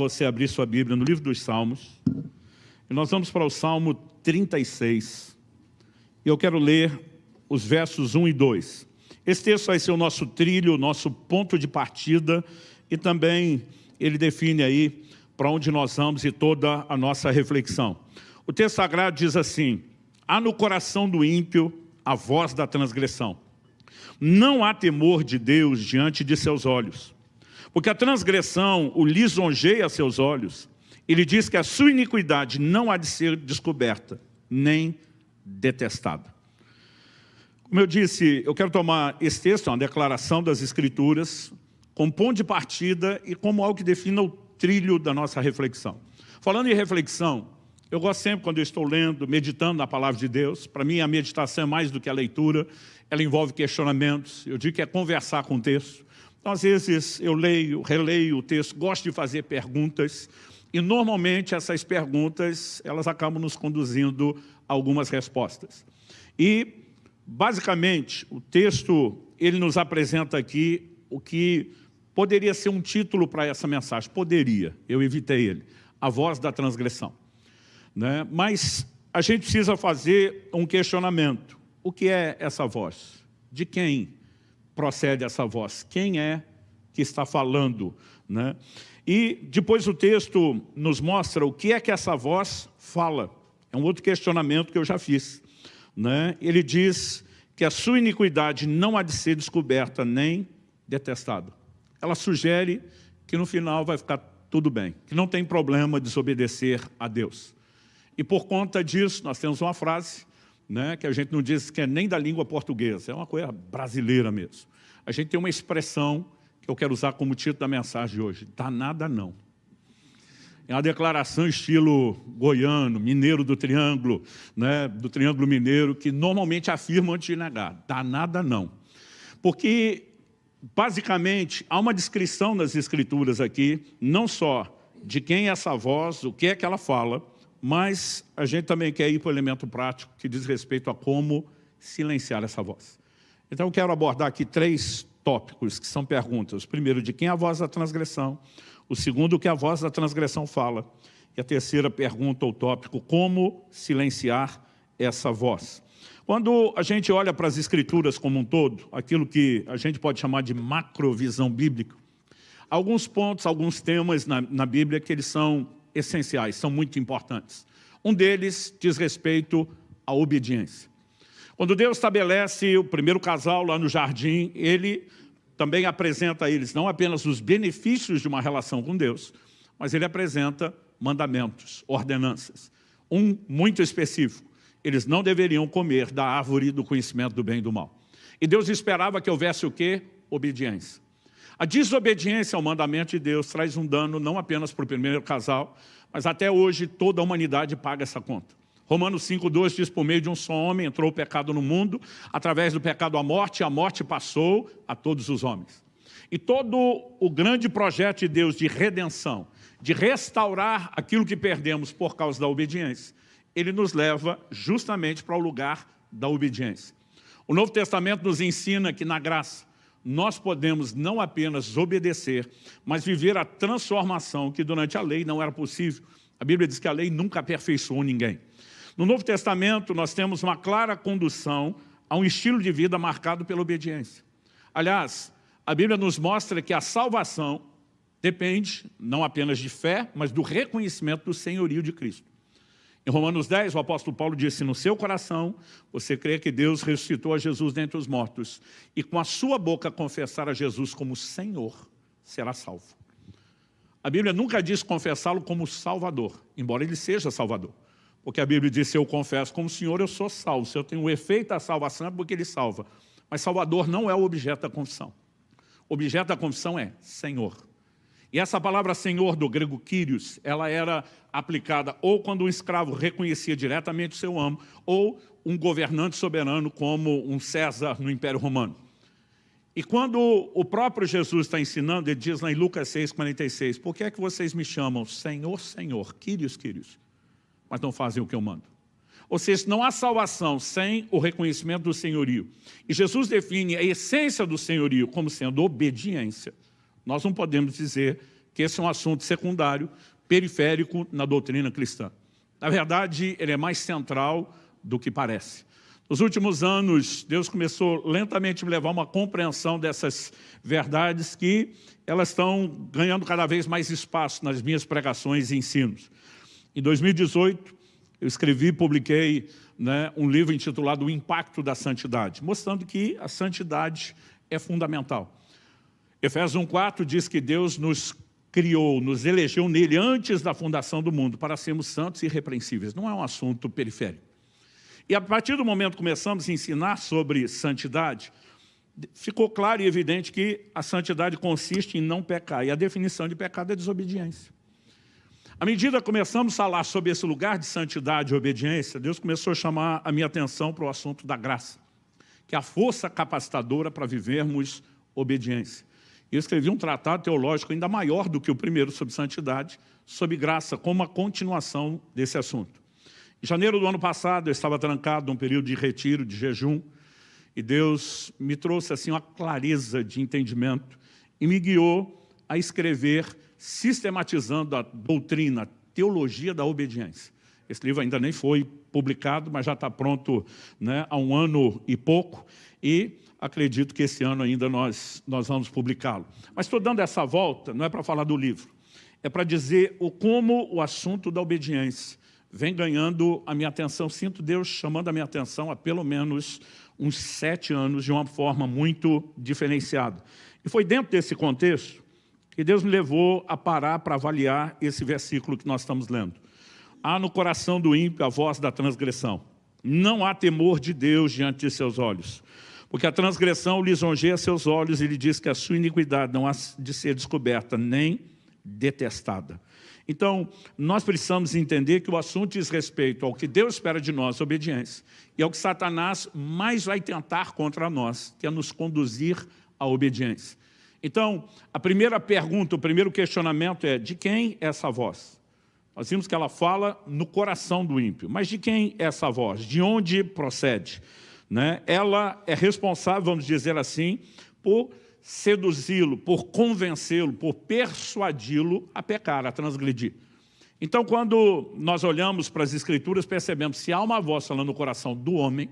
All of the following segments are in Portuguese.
Você abrir sua Bíblia no livro dos Salmos, e nós vamos para o Salmo 36, e eu quero ler os versos 1 e 2. Esse texto vai ser o nosso trilho, o nosso ponto de partida, e também ele define aí para onde nós vamos e toda a nossa reflexão. O texto sagrado diz assim: há no coração do ímpio a voz da transgressão. Não há temor de Deus diante de seus olhos, porque a transgressão o lisonjeia a seus olhos. Ele diz que a sua iniquidade não há de ser descoberta, nem detestada. Como eu disse, eu quero tomar esse texto, uma declaração das Escrituras, como ponto de partida e como algo que defina o trilho da nossa reflexão. Falando em reflexão, eu gosto sempre, quando eu estou lendo, meditando na palavra de Deus. Para mim, a meditação é mais do que a leitura, ela envolve questionamentos. Eu digo que é conversar com o texto. Então, às vezes, eu leio, releio o texto, gosto de fazer perguntas, e normalmente essas perguntas, elas acabam nos conduzindo a algumas respostas. E, basicamente, o texto, ele nos apresenta aqui o que poderia ser um título para essa mensagem. Poderia, eu evitei ele. A voz da transgressão. Né? Mas a gente precisa fazer um questionamento. O que é essa voz? De quem procede essa voz? Quem é que está falando? Né? E depois o texto nos mostra o que é que essa voz fala. É um outro questionamento que eu já fiz. Né? Ele diz que a sua iniquidade não há de ser descoberta nem detestada. Ela sugere que no final vai ficar tudo bem, que não tem problema desobedecer a Deus. E por conta disso, nós temos uma frase, né, que a gente não diz que é nem da língua portuguesa, é uma coisa brasileira mesmo. A gente tem uma expressão que eu quero usar como título da mensagem de hoje: danada não. É uma declaração estilo goiano, mineiro do Triângulo, né, do Triângulo Mineiro, que normalmente afirmam antes de negar: danada não. Porque, basicamente, há uma descrição nas Escrituras aqui, não só de quem é essa voz, o que é que ela fala, mas a gente também quer ir para o elemento prático que diz respeito a como silenciar essa voz. Então eu quero abordar aqui 3 tópicos que são perguntas. O primeiro, de quem é a voz da transgressão. O segundo, o que a voz da transgressão fala. E a terceira pergunta ou tópico, como silenciar essa voz. Quando a gente olha para as Escrituras como um todo, aquilo que a gente pode chamar de macrovisão bíblica, alguns pontos, alguns temas na Bíblia que eles são essenciais, são muito importantes. Um deles diz respeito à obediência. Quando Deus estabelece o primeiro casal lá no jardim, Ele também apresenta a eles não apenas os benefícios de uma relação com Deus, mas Ele apresenta mandamentos, ordenanças. Um muito específico: eles não deveriam comer da árvore do conhecimento do bem e do mal. E Deus esperava que houvesse o quê? Obediência. A desobediência ao mandamento de Deus traz um dano não apenas para o primeiro casal, mas até hoje toda a humanidade paga essa conta. Romanos 5,2 diz: por meio de um só homem entrou o pecado no mundo, através do pecado a morte passou a todos os homens. E todo o grande projeto de Deus de redenção, de restaurar aquilo que perdemos por causa da obediência, ele nos leva justamente para o lugar da obediência. O Novo Testamento nos ensina que na graça nós podemos não apenas obedecer, mas viver a transformação que durante a lei não era possível. A Bíblia diz que a lei nunca aperfeiçoou ninguém. No Novo Testamento nós temos uma clara condução a um estilo de vida marcado pela obediência. Aliás, a Bíblia nos mostra que a salvação depende não apenas de fé, mas do reconhecimento do senhorio de Cristo. Em Romanos 10, o apóstolo Paulo disse: no seu coração você crê que Deus ressuscitou a Jesus dentre os mortos, e com a sua boca confessar a Jesus como Senhor, será salvo. A Bíblia nunca diz confessá-lo como Salvador, embora ele seja Salvador. Porque a Bíblia diz: se eu confesso como Senhor, eu sou salvo. Se eu tenho o efeito da salvação, é porque ele salva. Mas Salvador não é o objeto da confissão. O objeto da confissão é Senhor. E essa palavra Senhor, do grego Kyrios, ela era aplicada ou quando um escravo reconhecia diretamente o seu amo, ou um governante soberano como um César no Império Romano. E quando o próprio Jesus está ensinando, ele diz lá em Lucas 6,46, por que é que vocês me chamam Senhor, Senhor, Kyrios, Kyrios, mas não fazem o que eu mando? Ou seja, não há salvação sem o reconhecimento do senhorio. E Jesus define a essência do senhorio como sendo obediência. Nós não podemos dizer que esse é um assunto secundário, periférico na doutrina cristã. Na verdade, ele é mais central do que parece. Nos últimos anos, Deus começou lentamente a me levar a uma compreensão dessas verdades que elas estão ganhando cada vez mais espaço nas minhas pregações e ensinos. Em 2018, eu escrevi e publiquei um livro intitulado O Impacto da Santidade, mostrando que a santidade é fundamental. Efésios 1,4 diz que Deus nos criou, nos elegeu nele antes da fundação do mundo para sermos santos e irrepreensíveis. Não é um assunto periférico. E a partir do momento que começamos a ensinar sobre santidade, ficou claro e evidente que a santidade consiste em não pecar. E a definição de pecado é desobediência. À medida que começamos a falar sobre esse lugar de santidade e obediência, Deus começou a chamar a minha atenção para o assunto da graça, que é a força capacitadora para vivermos obediência. Eu escrevi um tratado teológico ainda maior do que o primeiro sobre santidade, sobre graça, como uma continuação desse assunto. Em janeiro do ano passado, eu estava trancado num período de retiro, de jejum, e Deus me trouxe assim uma clareza de entendimento e me guiou a escrever, sistematizando a doutrina, a teologia da obediência. Esse livro ainda nem foi publicado, mas já está pronto há 1 ano e pouco, e acredito que esse ano ainda nós vamos publicá-lo. Mas estou dando essa volta, não é para falar do livro, é para dizer como o assunto da obediência vem ganhando a minha atenção. Sinto Deus chamando a minha atenção há pelo menos uns 7 anos de uma forma muito diferenciada. E foi dentro desse contexto que Deus me levou a parar para avaliar esse versículo que nós estamos lendo. Há no coração do ímpio a voz da transgressão. Não há temor de Deus diante de seus olhos, porque a transgressão lisonjeia seus olhos e lhe diz que a sua iniquidade não há de ser descoberta nem detestada. Então, nós precisamos entender que o assunto diz respeito ao que Deus espera de nós, obediência, e ao que Satanás mais vai tentar contra nós, que é nos conduzir à obediência. Então, a primeira pergunta, o primeiro questionamento é: de quem é essa voz? Nós vimos que ela fala no coração do ímpio, mas de quem é essa voz? De onde procede? Ela é responsável, vamos dizer assim, por seduzi-lo, por convencê-lo, por persuadi-lo a pecar, a transgredir. Então, quando nós olhamos para as Escrituras, percebemos que se há uma voz falando no coração do homem,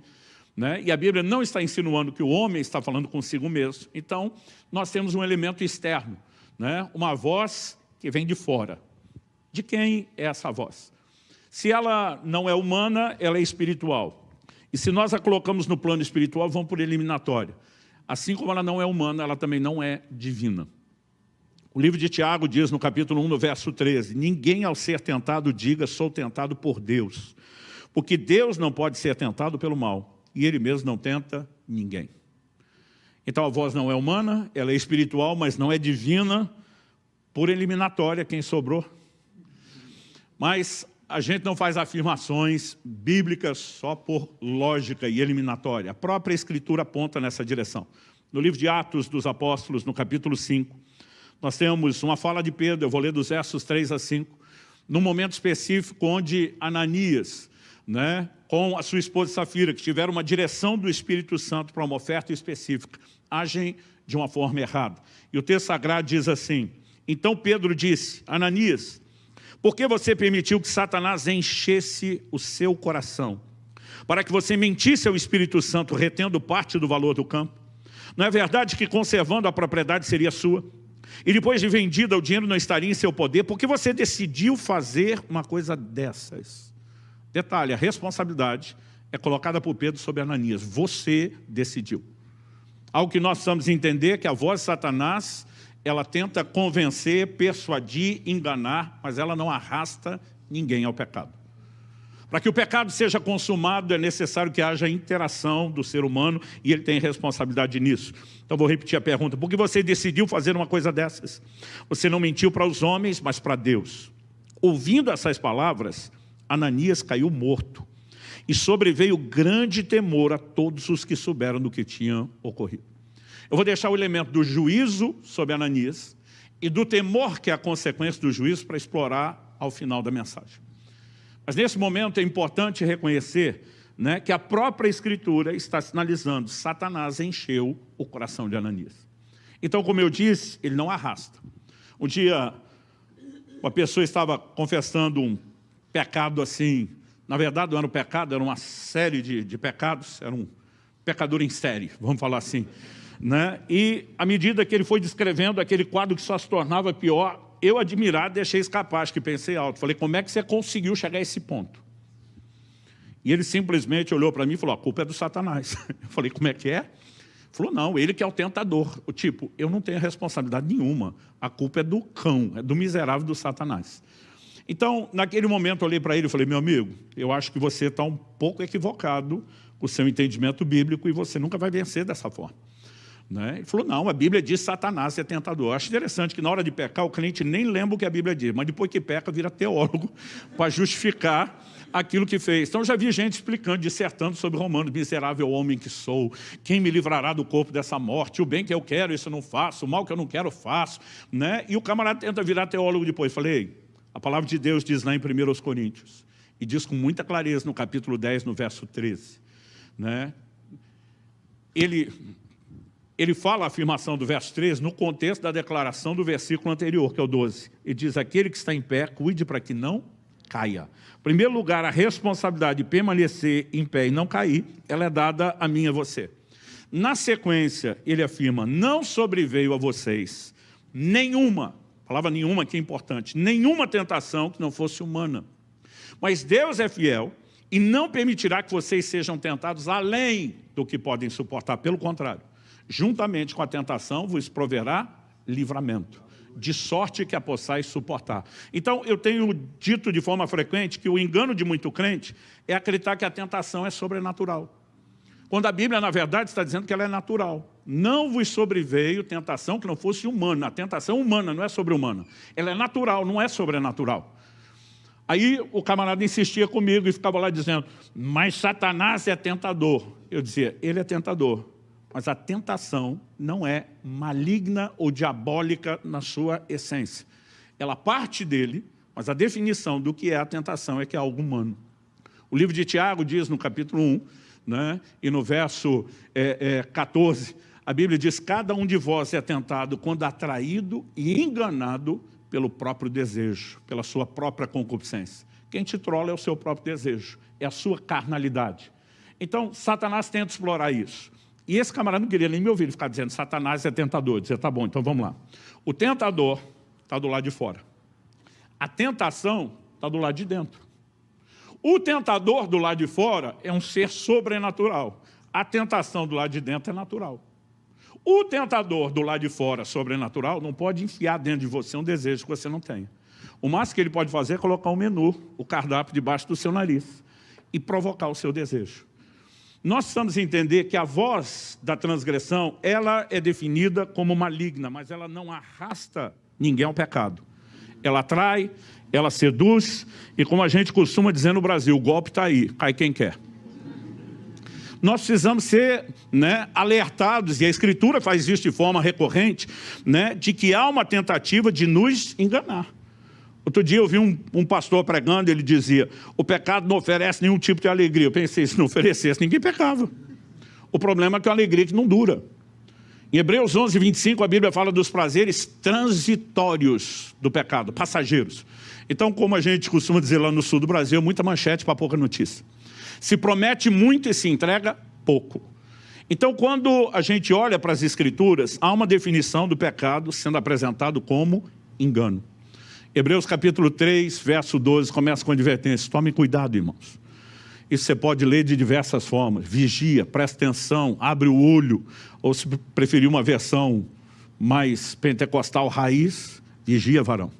e a Bíblia não está insinuando que o homem está falando consigo mesmo, então nós temos um elemento externo, uma voz que vem de fora. De quem é essa voz? Se ela não é humana, ela é espiritual. E se nós a colocamos no plano espiritual, vamos por eliminatória. Assim como ela não é humana, ela também não é divina. O livro de Tiago diz no capítulo 1, no verso 13, ninguém ao ser tentado diga, sou tentado por Deus. Porque Deus não pode ser tentado pelo mal, e Ele mesmo não tenta ninguém. Então a voz não é humana, ela é espiritual, mas não é divina, por eliminatória, quem sobrou. Mas a gente não faz afirmações bíblicas só por lógica e eliminatória. A própria Escritura aponta nessa direção. No livro de Atos dos Apóstolos, no capítulo 5, nós temos uma fala de Pedro, eu vou ler dos versos 3 a 5, num momento específico onde Ananias, com a sua esposa Safira, que tiveram uma direção do Espírito Santo para uma oferta específica, agem de uma forma errada. E o texto sagrado diz assim: então Pedro disse, Ananias, por que você permitiu que Satanás enchesse o seu coração, para que você mentisse ao Espírito Santo, retendo parte do valor do campo? Não é verdade que conservando a propriedade seria sua? E depois de vendida, o dinheiro não estaria em seu poder? Por que você decidiu fazer uma coisa dessas? Detalhe, a responsabilidade é colocada por Pedro sobre Ananias. Você decidiu. Algo que nós precisamos entender é que a voz de Satanás, ela tenta convencer, persuadir, enganar, mas ela não arrasta ninguém ao pecado. Para que o pecado seja consumado, é necessário que haja interação do ser humano, e ele tem responsabilidade nisso. Então vou repetir a pergunta: por que você decidiu fazer uma coisa dessas? Você não mentiu para os homens, mas para Deus. Ouvindo essas palavras, Ananias caiu morto, e sobreveio grande temor a todos os que souberam do que tinha ocorrido. Eu vou deixar o elemento do juízo sobre Ananias e do temor que é a consequência do juízo para explorar ao final da mensagem. Mas nesse momento é importante reconhecer que a própria Escritura está sinalizando: Satanás encheu o coração de Ananias. Então, como eu disse, ele não arrasta. Um dia Uma pessoa estava confessando um pecado assim, na verdade não era um pecado, era uma série de pecados, era um pecador em série, vamos falar assim, né? E à medida que ele foi descrevendo aquele quadro que só se tornava pior, eu admirado deixei escapar, acho que pensei alto, falei, como é que você conseguiu chegar a esse ponto? E ele simplesmente olhou para mim e falou, a culpa é do Satanás. Eu falei, como é que é? Ele falou, não, ele que é o tentador. O tipo, eu não tenho responsabilidade nenhuma, a culpa é do cão, é do miserável do Satanás. Então, naquele momento, eu olhei para ele e falei, meu amigo, eu acho que você está um pouco equivocado com o seu entendimento bíblico e você nunca vai vencer dessa forma. Né? Ele falou, não, a Bíblia diz que Satanás é tentador. Eu acho interessante que na hora de pecar, o crente nem lembra o que a Bíblia diz, mas depois que peca, vira teólogo para justificar aquilo que fez. Então, já vi gente explicando, dissertando sobre Romanos, miserável homem que sou, quem me livrará do corpo dessa morte? O bem que eu quero, isso eu não faço, o mal que eu não quero, faço. Né? E o camarada tenta virar teólogo depois. Falei, a palavra de Deus diz lá em 1 Coríntios, e diz com muita clareza no capítulo 10, no verso 13, né? Ele fala a afirmação do verso 13 no contexto da declaração do versículo anterior, que é o 12. Ele diz, aquele que está em pé, cuide para que não caia. Em primeiro lugar, a responsabilidade de permanecer em pé e não cair, ela é dada a mim e a você. Na sequência, ele afirma, não sobreveio a vocês nenhuma, a palavra nenhuma aqui é importante, nenhuma tentação que não fosse humana. Mas Deus é fiel e não permitirá que vocês sejam tentados além do que podem suportar. Pelo contrário, juntamente com a tentação vos proverá livramento, de sorte que a possais suportar. Então, eu tenho dito de forma frequente que o engano de muito crente é acreditar que a tentação é sobrenatural. Quando a Bíblia, na verdade, está dizendo que ela é natural. Não vos sobreveio tentação que não fosse humana. A tentação humana não é sobre-humana. Ela é natural, não é sobrenatural. Aí o camarada insistia comigo e ficava lá dizendo, mas Satanás é tentador. Eu dizia, ele é tentador. Mas a tentação não é maligna ou diabólica na sua essência. Ela parte dele, mas a definição do que é a tentação é que é algo humano. O livro de Tiago diz no capítulo 1, né, e no verso 14, a Bíblia diz, cada um de vós é tentado quando atraído e enganado pelo próprio desejo, pela sua própria concupiscência. Quem te trola é o seu próprio desejo, é a sua carnalidade. Então, Satanás tenta explorar isso. E esse camarada não queria nem me ouvir, ele ficava dizendo, Satanás é tentador. Eu dizia, tá bom, então vamos lá. O tentador está do lado de fora. A tentação está do lado de dentro. O tentador do lado de fora é um ser sobrenatural. A tentação do lado de dentro é natural. O tentador do lado de fora, sobrenatural, não pode enfiar dentro de você um desejo que você não tem. O máximo que ele pode fazer é colocar um menu, o cardápio debaixo do seu nariz e provocar o seu desejo. Nós precisamos entender que a voz da transgressão, ela é definida como maligna, mas ela não arrasta ninguém ao pecado. Ela atrai, ela seduz, e como a gente costuma dizer no Brasil, o golpe está aí, cai quem quer. Nós precisamos ser, né, alertados, e a Escritura faz isso de forma recorrente, né, de que há uma tentativa de nos enganar. Outro dia eu vi um pastor pregando, ele dizia, o pecado não oferece nenhum tipo de alegria. Eu pensei, se não oferecesse, ninguém pecava. O problema é que é uma alegria que não dura. Em Hebreus 11, 25, a Bíblia fala dos prazeres transitórios do pecado, passageiros. Então, como a gente costuma dizer lá no sul do Brasil, muita manchete para pouca notícia. Se promete muito e se entrega pouco. Então, quando a gente olha para as Escrituras, há uma definição do pecado sendo apresentado como engano. Hebreus capítulo 3, verso 12, começa com a advertência. Tome cuidado, irmãos. Isso você pode ler de diversas formas. Vigia, presta atenção, abre o olho. Ou se preferir uma versão mais pentecostal raiz, vigia, varão.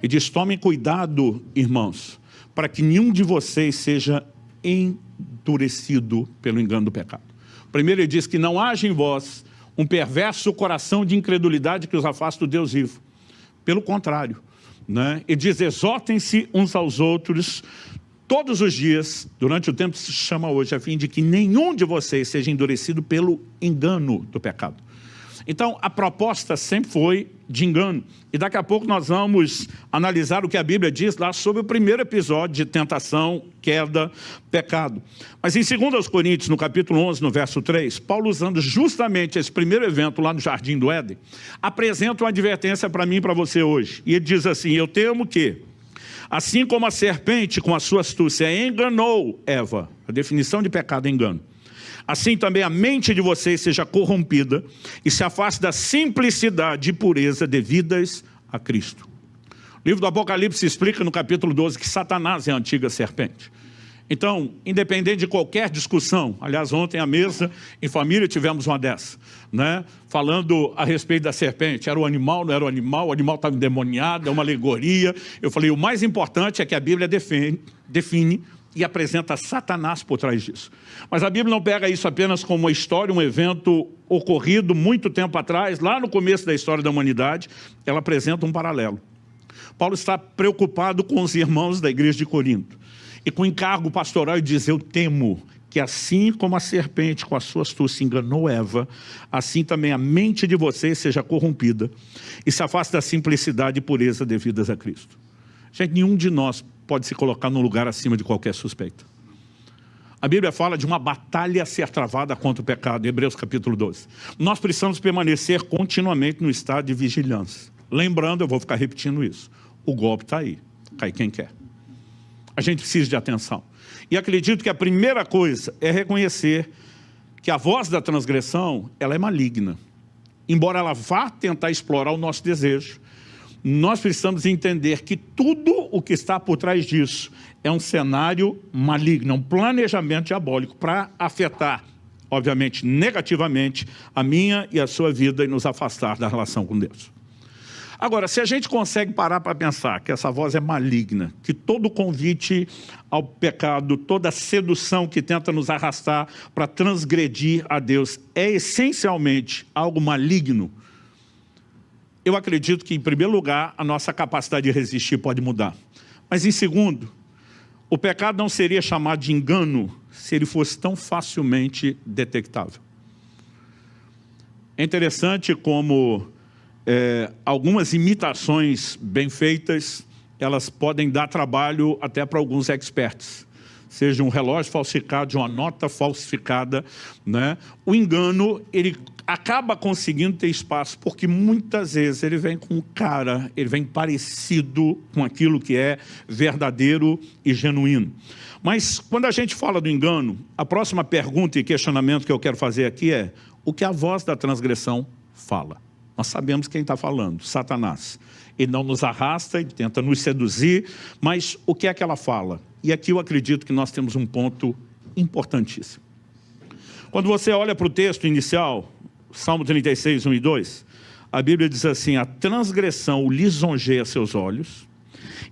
E diz, tomem cuidado, irmãos, para que nenhum de vocês seja endurecido pelo engano do pecado. Primeiro ele diz que não haja em vós um perverso coração de incredulidade que os afasta do Deus vivo. Pelo contrário, né? Ele diz, exortem-se uns aos outros todos os dias, durante o tempo que se chama hoje, a fim de que nenhum de vocês seja endurecido pelo engano do pecado. Então, a proposta sempre foi de engano. E daqui a pouco nós vamos analisar o que a Bíblia diz lá sobre o primeiro episódio de tentação, queda, pecado. Mas em 2 Coríntios, no capítulo 11, no verso 3, Paulo, usando justamente esse primeiro evento lá no Jardim do Éden, apresenta uma advertência para mim e para você hoje. E ele diz assim: eu temo que, assim como a serpente com a sua astúcia enganou Eva, a definição de pecado é engano, assim também a mente de vocês seja corrompida e se afaste da simplicidade e pureza devidas a Cristo. O livro do Apocalipse explica no capítulo 12 que Satanás é a antiga serpente. Então, independente de qualquer discussão, aliás, ontem à mesa, em família, tivemos uma dessa, né? Falando a respeito da serpente, era o animal, não era o animal estava endemoniado, é uma alegoria. Eu falei, o mais importante é que a Bíblia define e apresenta Satanás por trás disso. Mas a Bíblia não pega isso apenas como uma história, um evento ocorrido muito tempo atrás, lá no começo da história da humanidade, ela apresenta um paralelo. Paulo está preocupado com os irmãos da igreja de Corinto, e com o encargo pastoral, ele diz: eu temo que assim como a serpente com a sua astúcia enganou Eva, assim também a mente de vocês seja corrompida e se afaste da simplicidade e pureza devidas a Cristo. Gente, nenhum de nós pode se colocar num lugar acima de qualquer suspeita. A Bíblia fala de uma batalha a ser travada contra o pecado, Hebreus capítulo 12. Nós precisamos permanecer continuamente no estado de vigilância. Lembrando, eu vou ficar repetindo isso, o golpe está aí, cai quem quer. A gente precisa de atenção. E acredito que a primeira coisa é reconhecer que a voz da transgressão, ela é maligna. Embora ela vá tentar explorar o nosso desejo, nós precisamos entender que tudo o que está por trás disso é um cenário maligno, um planejamento diabólico para afetar, obviamente, negativamente, a minha e a sua vida e nos afastar da relação com Deus. Agora, se a gente consegue parar para pensar que essa voz é maligna, que todo convite ao pecado, toda sedução que tenta nos arrastar para transgredir a Deus é essencialmente algo maligno, eu acredito que, em primeiro lugar, a nossa capacidade de resistir pode mudar. Mas, em segundo, o pecado não seria chamado de engano se ele fosse tão facilmente detectável. É interessante como algumas imitações bem feitas, elas podem dar trabalho até para alguns experts. Seja um relógio falsificado, uma nota falsificada, né? O engano, ele acaba conseguindo ter espaço, porque muitas vezes ele vem com cara, ele vem parecido com aquilo que é verdadeiro e genuíno. Mas quando a gente fala do engano, a próxima pergunta e questionamento que eu quero fazer aqui é: o que a voz da transgressão fala? Nós sabemos quem está falando, Satanás. Ele não nos arrasta, ele tenta nos seduzir, mas o que é que ela fala? E aqui eu acredito que nós temos um ponto importantíssimo. Quando você olha para o texto inicial, Salmo 36, 1 e 2, a Bíblia diz assim: a transgressão lisonjeia seus olhos,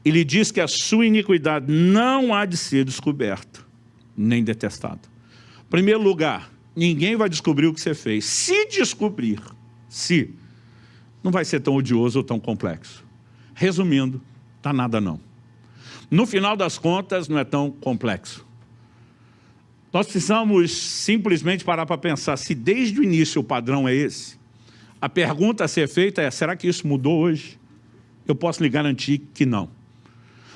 e lhe diz que a sua iniquidade não há de ser descoberta, nem detestada. Em primeiro lugar, ninguém vai descobrir o que você fez. Se descobrir, não vai ser tão odioso ou tão complexo. Resumindo, tá nada não. No final das contas, não é tão complexo. Nós precisamos simplesmente parar para pensar, se desde o início o padrão é esse, a pergunta a ser feita é: será que isso mudou hoje? Eu posso lhe garantir que não.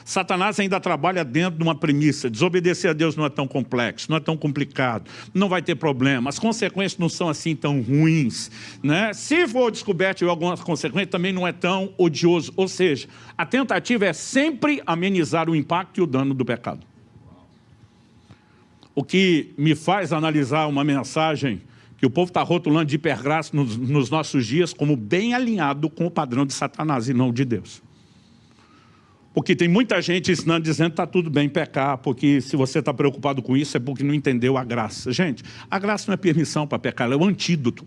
Satanás ainda trabalha dentro de uma premissa: desobedecer a Deus não é tão complexo, não é tão complicado, não vai ter problema, as consequências não são assim tão ruins, né? Se for descoberto algumas consequências, também não é tão odioso. Ou seja, a tentativa é sempre amenizar o impacto e o dano do pecado. O que me faz analisar uma mensagem que o povo está rotulando de hipergraça nos nossos dias como bem alinhado com o padrão de Satanás e não de Deus. Porque tem muita gente ensinando, dizendo que está tudo bem pecar, porque se você está preocupado com isso é porque não entendeu a graça. Gente, a graça não é permissão para pecar, ela é o antídoto.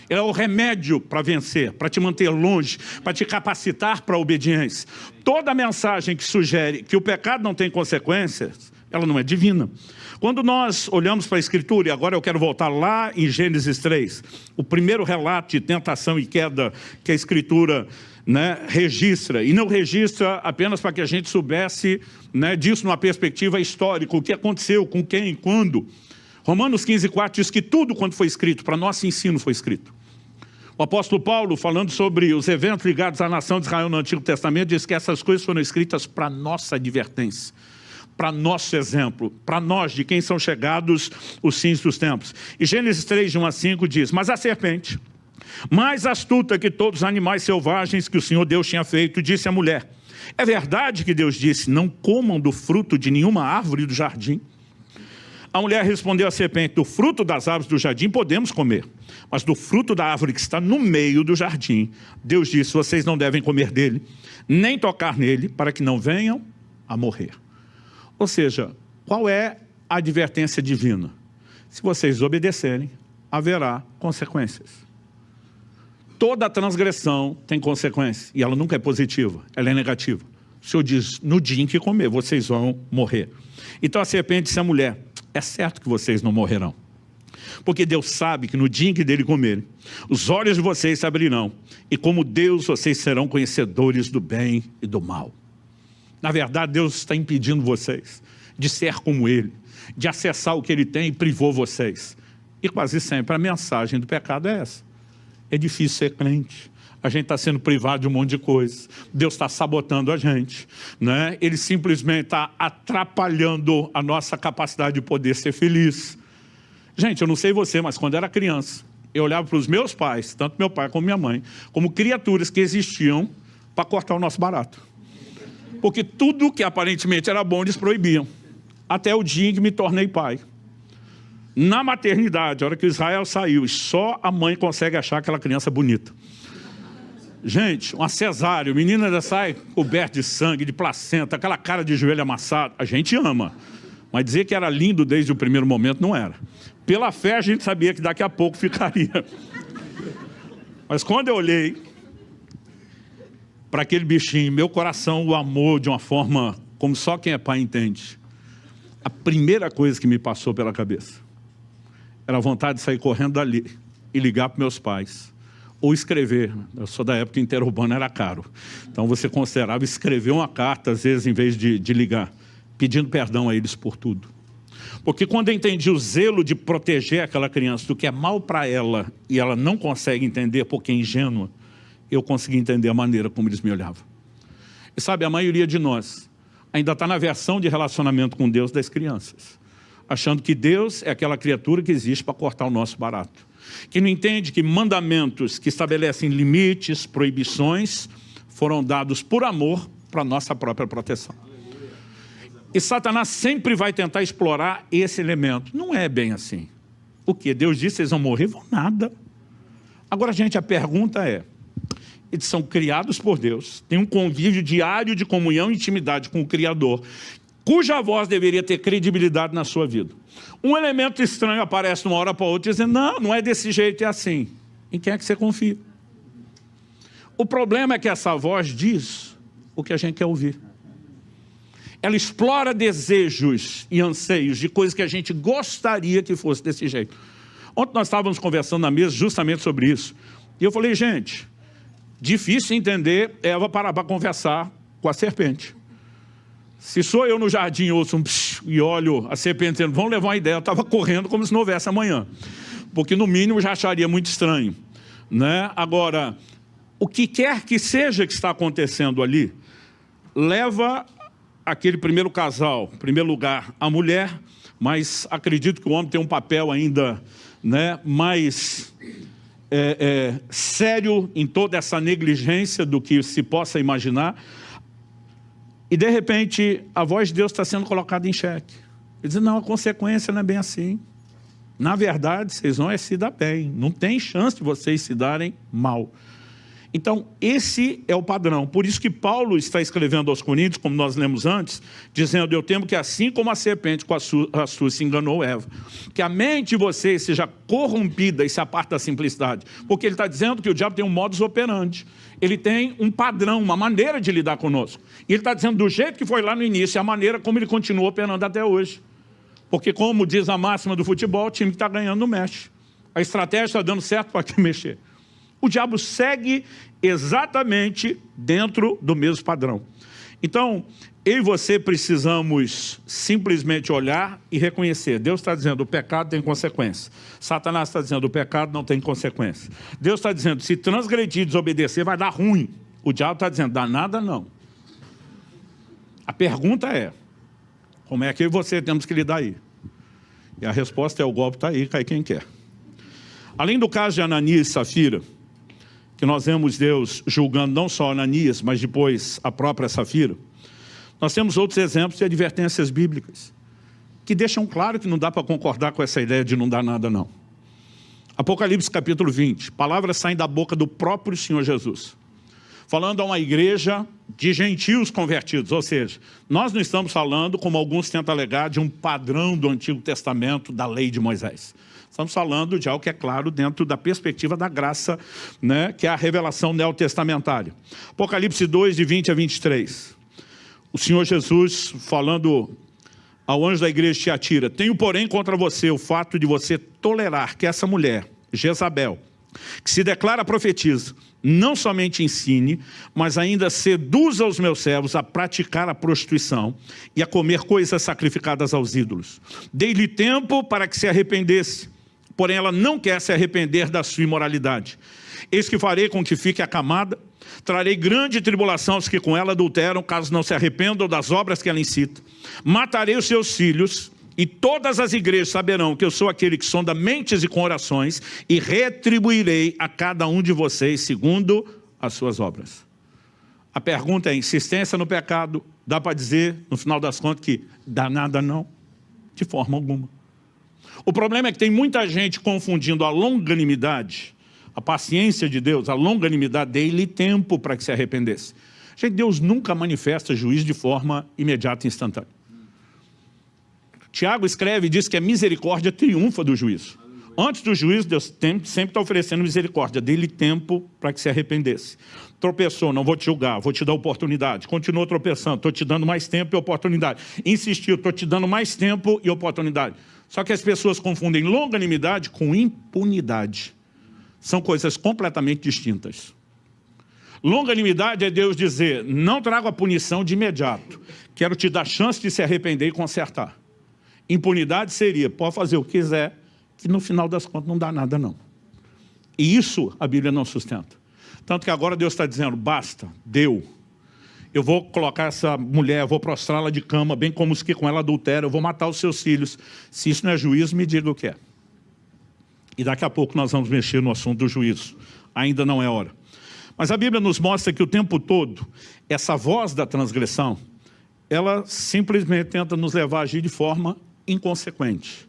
Ela é o remédio para vencer, para te manter longe, para te capacitar para a obediência. Toda mensagem que sugere que o pecado não tem consequências, ela não é divina. Quando nós olhamos para a Escritura, e agora eu quero voltar lá em Gênesis 3, o primeiro relato de tentação e queda que a Escritura, né, registra, e não registra apenas para que a gente soubesse, né, disso numa perspectiva histórica, o que aconteceu, com quem, quando. Romanos 15:4 diz que tudo quanto foi escrito, para nosso ensino foi escrito. O apóstolo Paulo, falando sobre os eventos ligados à nação de Israel no Antigo Testamento, diz que essas coisas foram escritas para nossa advertência, para nosso exemplo, para nós, de quem são chegados os fins dos tempos. E Gênesis 3, de 1 a 5 diz: mas a serpente, mais astuta que todos os animais selvagens que o Senhor Deus tinha feito, disse à mulher: é verdade que Deus disse, não comam do fruto de nenhuma árvore do jardim? A mulher respondeu à serpente: do fruto das árvores do jardim podemos comer, mas do fruto da árvore que está no meio do jardim, Deus disse, vocês não devem comer dele, nem tocar nele, para que não venham a morrer. Ou seja, qual é a advertência divina? Se vocês obedecerem, haverá consequências. Toda transgressão tem consequência, e ela nunca é positiva, ela é negativa. O Senhor diz, no dia em que comer, vocês vão morrer. Então a serpente disse à mulher: é certo que vocês não morrerão, porque Deus sabe que no dia em que dele comerem, os olhos de vocês se abrirão, e como Deus, vocês serão conhecedores do bem e do mal. Na verdade, Deus está impedindo vocês de ser como Ele, de acessar o que Ele tem, e privou vocês. E quase sempre a mensagem do pecado é essa. É difícil ser crente. A gente está sendo privado de um monte de coisa. Deus está sabotando a gente, né? Ele simplesmente está atrapalhando a nossa capacidade de poder ser feliz. Gente, eu não sei você, mas quando eu era criança, eu olhava para os meus pais, tanto meu pai como minha mãe, como criaturas que existiam para cortar o nosso barato. Porque tudo que aparentemente era bom, eles proibiam. Até o dia em que me tornei pai. Na maternidade, a hora que Israel saiu, só a mãe consegue achar aquela criança bonita. Gente, uma cesárea, o menino ainda sai coberto de sangue, de placenta, aquela cara de joelho amassado. A gente ama, mas dizer que era lindo desde o primeiro momento não era. Pela fé a gente sabia que daqui a pouco ficaria. Mas quando eu olhei para aquele bichinho, meu coração o amou de uma forma como só quem é pai entende. A primeira coisa que me passou pela cabeça era a vontade de sair correndo dali e ligar para meus pais. Ou escrever. Eu sou da época que interurbano era caro. Então você considerava escrever uma carta, às vezes, em vez de ligar, pedindo perdão a eles por tudo. Porque quando eu entendi o zelo de proteger aquela criança do que é mal para ela, e ela não consegue entender porque é ingênua, eu consegui entender a maneira como eles me olhavam. E sabe, a maioria de nós ainda está na versão de relacionamento com Deus das crianças, achando que Deus é aquela criatura que existe para cortar o nosso barato, que não entende que mandamentos que estabelecem limites, proibições, foram dados por amor para a nossa própria proteção. E Satanás sempre vai tentar explorar esse elemento. Não é bem assim. O que? Deus disse, vocês vão morrer? Vão nada. Agora, gente, a pergunta é, eles são criados por Deus, têm um convívio diário de comunhão e intimidade com o Criador, cuja voz deveria ter credibilidade na sua vida. Um elemento estranho aparece de uma hora para outra dizendo, não, não é desse jeito, é assim. Em quem é que você confia? O problema é que essa voz diz o que a gente quer ouvir. Ela explora desejos e anseios de coisas que a gente gostaria que fosse desse jeito. Ontem nós estávamos conversando na mesa justamente sobre isso. E eu falei, gente, difícil entender Eva parar para conversar com a serpente. Se sou eu no jardim, ouço um psh, e olho a serpente dizendo, vamos levar uma ideia, eu estava correndo como se não houvesse amanhã. Porque no mínimo já acharia muito estranho, né? Agora, o que quer que seja que está acontecendo ali, leva aquele primeiro casal, em primeiro lugar, a mulher, mas acredito que o homem tem um papel ainda, né, mais sério em toda essa negligência do que se possa imaginar. E de repente a voz de Deus está sendo colocada em xeque. Ele diz, não, a consequência não é bem assim. Na verdade, vocês vão se dar bem. Não tem chance de vocês se darem mal. Então, esse é o padrão. Por isso que Paulo está escrevendo aos Coríntios, como nós lemos antes, dizendo, eu temo que assim como a serpente com a astúcia enganou Eva, que a mente de vocês seja corrompida e se aparte da simplicidade. Porque ele está dizendo que o diabo tem um modus operandi. Ele tem um padrão, uma maneira de lidar conosco. E ele está dizendo do jeito que foi lá no início, é a maneira como ele continua operando até hoje. Porque como diz a máxima do futebol, o time que está ganhando não mexe. A estratégia está dando certo para que mexer. O diabo segue exatamente dentro do mesmo padrão. Então, eu e você precisamos simplesmente olhar e reconhecer. Deus está dizendo, o pecado tem consequência. Satanás está dizendo, o pecado não tem consequência. Deus está dizendo, se transgredir, desobedecer, vai dar ruim. O diabo está dizendo, dá nada não. A pergunta é, como é que eu e você temos que lidar aí? E a resposta é, o golpe está aí, cai quem quer. Além do caso de Ananias e Safira, que nós vemos Deus julgando não só Ananias, mas depois a própria Safira, nós temos outros exemplos de advertências bíblicas, que deixam claro que não dá para concordar com essa ideia de não dar nada não. Apocalipse capítulo 20, palavras saem da boca do próprio Senhor Jesus, falando a uma igreja de gentios convertidos, ou seja, nós não estamos falando, como alguns tentam alegar, de um padrão do Antigo Testamento, da lei de Moisés. Estamos falando de algo que é claro dentro da perspectiva da graça, né, que é a revelação neotestamentária. Apocalipse 2, de 20 a 23. O Senhor Jesus falando ao anjo da igreja de Tiatira, tenho porém contra você o fato de você tolerar que essa mulher, Jezabel, que se declara profetiza, não somente ensine, mas ainda seduza os meus servos a praticar a prostituição e a comer coisas sacrificadas aos ídolos. Dei-lhe tempo para que se arrependesse, porém ela não quer se arrepender da sua imoralidade. Eis que farei com que fique acamada, trarei grande tribulação aos que com ela adulteram, caso não se arrependam das obras que ela incita. Matarei os seus filhos, e todas as igrejas saberão que eu sou aquele que sonda mentes e corações, e retribuirei a cada um de vocês segundo as suas obras. A pergunta é, insistência no pecado, dá para dizer, no final das contas, que dá nada não? De forma alguma. O problema é que tem muita gente confundindo a longanimidade, a paciência de Deus, a longanimidade, dei-lhe tempo para que se arrependesse. Gente, Deus nunca manifesta juízo de forma imediata e instantânea. Tiago escreve e diz que a misericórdia triunfa do juízo. Antes do juízo, Deus sempre está oferecendo misericórdia. Dê-lhe tempo para que se arrependesse. Tropeçou, não vou te julgar, vou te dar oportunidade. Continuou tropeçando, estou te dando mais tempo e oportunidade. Insistiu, estou te dando mais tempo e oportunidade. Só que as pessoas confundem longanimidade com impunidade. São coisas completamente distintas. Longanimidade é Deus dizer, não trago a punição de imediato. Quero te dar chance de se arrepender e consertar. Impunidade seria, pode fazer o que quiser, que no final das contas não dá nada não. E isso a Bíblia não sustenta. Tanto que agora Deus está dizendo, basta, deu. Eu vou colocar essa mulher, eu vou prostrá-la de cama, bem como os que com ela adulteram, eu vou matar os seus filhos. Se isso não é juízo, me diga o que é. E daqui a pouco nós vamos mexer no assunto do juízo. Ainda não é hora. Mas a Bíblia nos mostra que o tempo todo, essa voz da transgressão, ela simplesmente tenta nos levar a agir de forma inconsequente.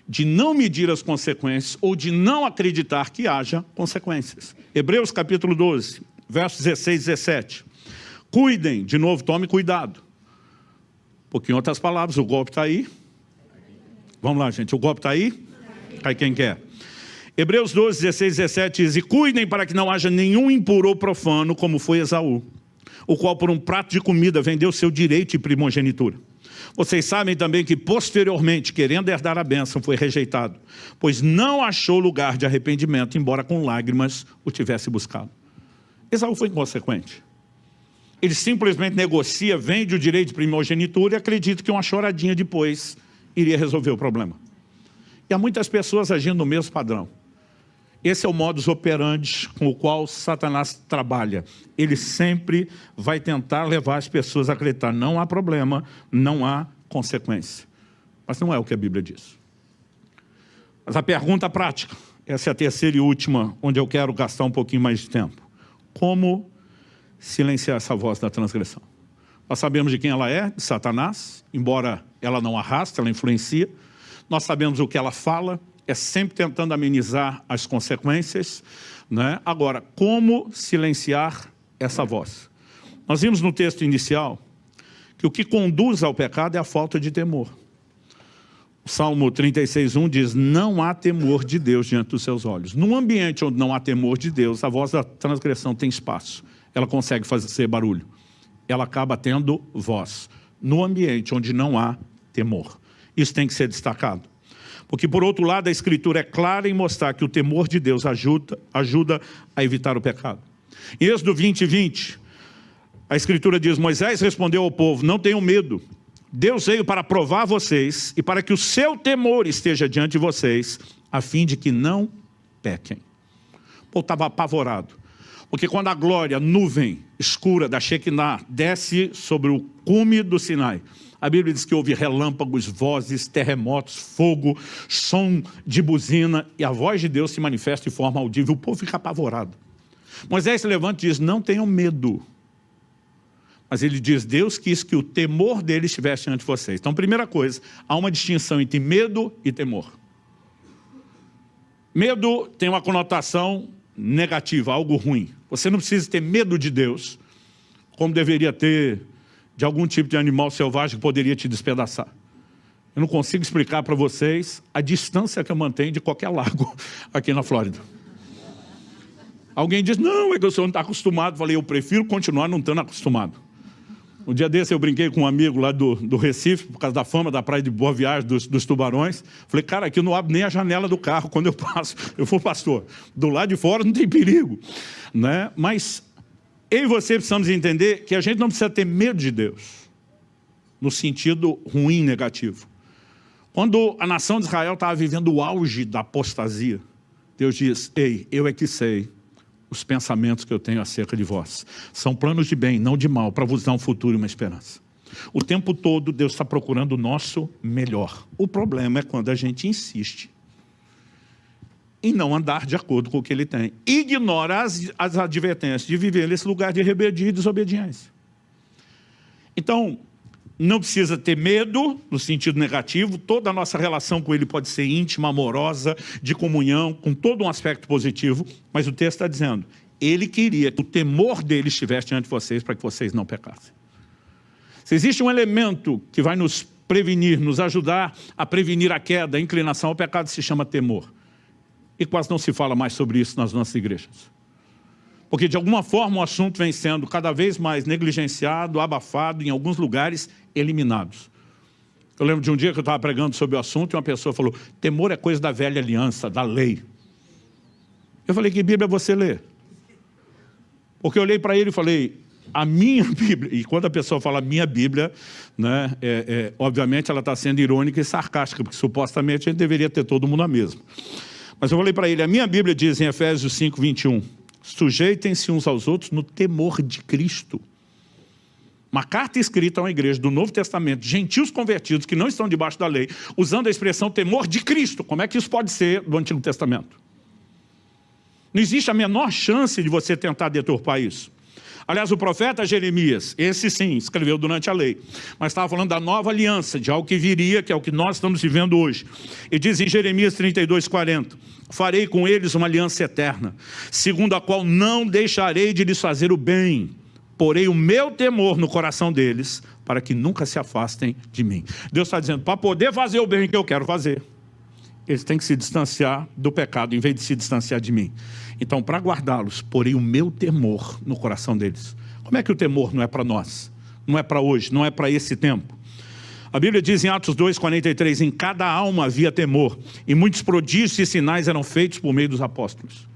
De não medir as consequências ou de não acreditar que haja consequências. Hebreus capítulo 12, versos 16 e 17. Cuidem, de novo, tome cuidado. Porque em outras palavras, o golpe está aí. Vamos lá, gente, o golpe está aí? Cai quem quer. Hebreus 12, 16 e 17 diz, e cuidem para que não haja nenhum impuro ou profano, como foi Esaú, o qual por um prato de comida vendeu seu direito de primogenitura. Vocês sabem também que posteriormente, querendo herdar a bênção, foi rejeitado, pois não achou lugar de arrependimento, embora com lágrimas o tivesse buscado. Esaú foi inconsequente. Ele simplesmente negocia, vende o direito de primogenitura e acredita que uma choradinha depois iria resolver o problema. E há muitas pessoas agindo no mesmo padrão. Esse é o modus operandi com o qual Satanás trabalha. Ele sempre vai tentar levar as pessoas a acreditar. Não há problema, não há consequência. Mas não é o que a Bíblia diz. Mas a pergunta prática, essa é a terceira e última, onde eu quero gastar um pouquinho mais de tempo. Como silenciar essa voz da transgressão? Nós sabemos de quem ela é, de Satanás, embora ela não arraste, ela influencia. Nós sabemos o que ela fala, é sempre tentando amenizar as consequências, né? Agora, como silenciar essa voz? Nós vimos no texto inicial que o que conduz ao pecado é a falta de temor. O Salmo 36:1 diz, não há temor de Deus diante dos seus olhos. Num ambiente onde não há temor de Deus, a voz da transgressão tem espaço. Ela consegue fazer barulho. Ela acaba tendo voz. No ambiente onde não há temor. Isso tem que ser destacado. Porque, por outro lado, a Escritura é clara em mostrar que o temor de Deus ajuda a evitar o pecado. Em Êxodo 20:20, A Escritura diz, Moisés respondeu ao povo, não tenham medo. Deus veio para provar vocês e para que o seu temor esteja diante de vocês, a fim de que não pequem. O povo estava apavorado. Porque quando a glória, nuvem escura da Shekinah desce sobre o cume do Sinai, a Bíblia diz que houve relâmpagos, vozes, terremotos, fogo, som de buzina, e a voz de Deus se manifesta de forma audível. O povo fica apavorado. Moisés se levanta e diz, não tenham medo. Mas ele diz, Deus quis que o temor dele estivesse diante de vocês. Então, primeira coisa, há uma distinção entre medo e temor. Medo tem uma conotação negativa, algo ruim. Você não precisa ter medo de Deus, como deveria ter de algum tipo de animal selvagem que poderia te despedaçar. Eu não consigo explicar para vocês a distância que eu mantenho de qualquer lago aqui na Flórida. Alguém diz, não, é que o senhor não está acostumado. Eu falei, eu prefiro continuar não estando acostumado. Um dia desse eu brinquei com um amigo lá do Recife, por causa da fama da praia de Boa Viagem dos tubarões. Falei, cara, aqui eu não abro nem a janela do carro quando eu passo. Eu for pastor. Do lado de fora não tem perigo. Né? Mas eu e você precisamos entender que a gente não precisa ter medo de Deus, no sentido ruim, negativo. Quando a nação de Israel estava vivendo o auge da apostasia, Deus diz, ei, eu é que sei os pensamentos que eu tenho acerca de vós. São planos de bem, não de mal, para vos dar um futuro e uma esperança. O tempo todo Deus está procurando o nosso melhor. O problema é quando a gente insiste em não andar de acordo com o que Ele tem. Ignora as advertências de viver nesse lugar de rebeldia e desobediência. Então, não precisa ter medo, no sentido negativo. Toda a nossa relação com Ele pode ser íntima, amorosa, de comunhão, com todo um aspecto positivo. Mas o texto está dizendo, Ele queria que o temor dEle estivesse diante de vocês, para que vocês não pecassem. Se existe um elemento que vai nos prevenir, nos ajudar a prevenir a queda, a inclinação ao pecado, se chama temor. E quase não se fala mais sobre isso nas nossas igrejas. Porque de alguma forma o assunto vem sendo cada vez mais negligenciado, abafado, em alguns lugares eliminados. Eu lembro de um dia que eu estava pregando sobre o assunto e uma pessoa falou, temor é coisa da velha aliança, da lei. Eu falei, que Bíblia você lê? Porque eu olhei para ele e falei, a minha Bíblia, e quando a pessoa fala minha Bíblia, né, obviamente ela está sendo irônica e sarcástica, porque supostamente a gente deveria ter todo mundo a mesma. Mas eu falei para ele, a minha Bíblia diz em Efésios 5, 21, sujeitem-se uns aos outros no temor de Cristo. Uma carta escrita a uma igreja do Novo Testamento, gentios convertidos que não estão debaixo da lei, usando a expressão temor de Cristo. Como é que isso pode ser do Antigo Testamento? Não existe a menor chance de você tentar deturpar isso. Aliás, o profeta Jeremias, esse sim, escreveu durante a lei, mas estava falando da nova aliança, de algo que viria, que é o que nós estamos vivendo hoje. E diz em Jeremias 32, 40, farei com eles uma aliança eterna, segundo a qual não deixarei de lhes fazer o bem, porei o meu temor no coração deles, para que nunca se afastem de mim. Deus está dizendo, para poder fazer o bem que eu quero fazer, eles têm que se distanciar do pecado, em vez de se distanciar de mim. Então, para guardá-los, porei o meu temor no coração deles. Como é que o temor não é para nós? Não é para hoje, não é para esse tempo? A Bíblia diz em Atos 2, 43, em cada alma havia temor, e muitos prodígios e sinais eram feitos por meio dos apóstolos.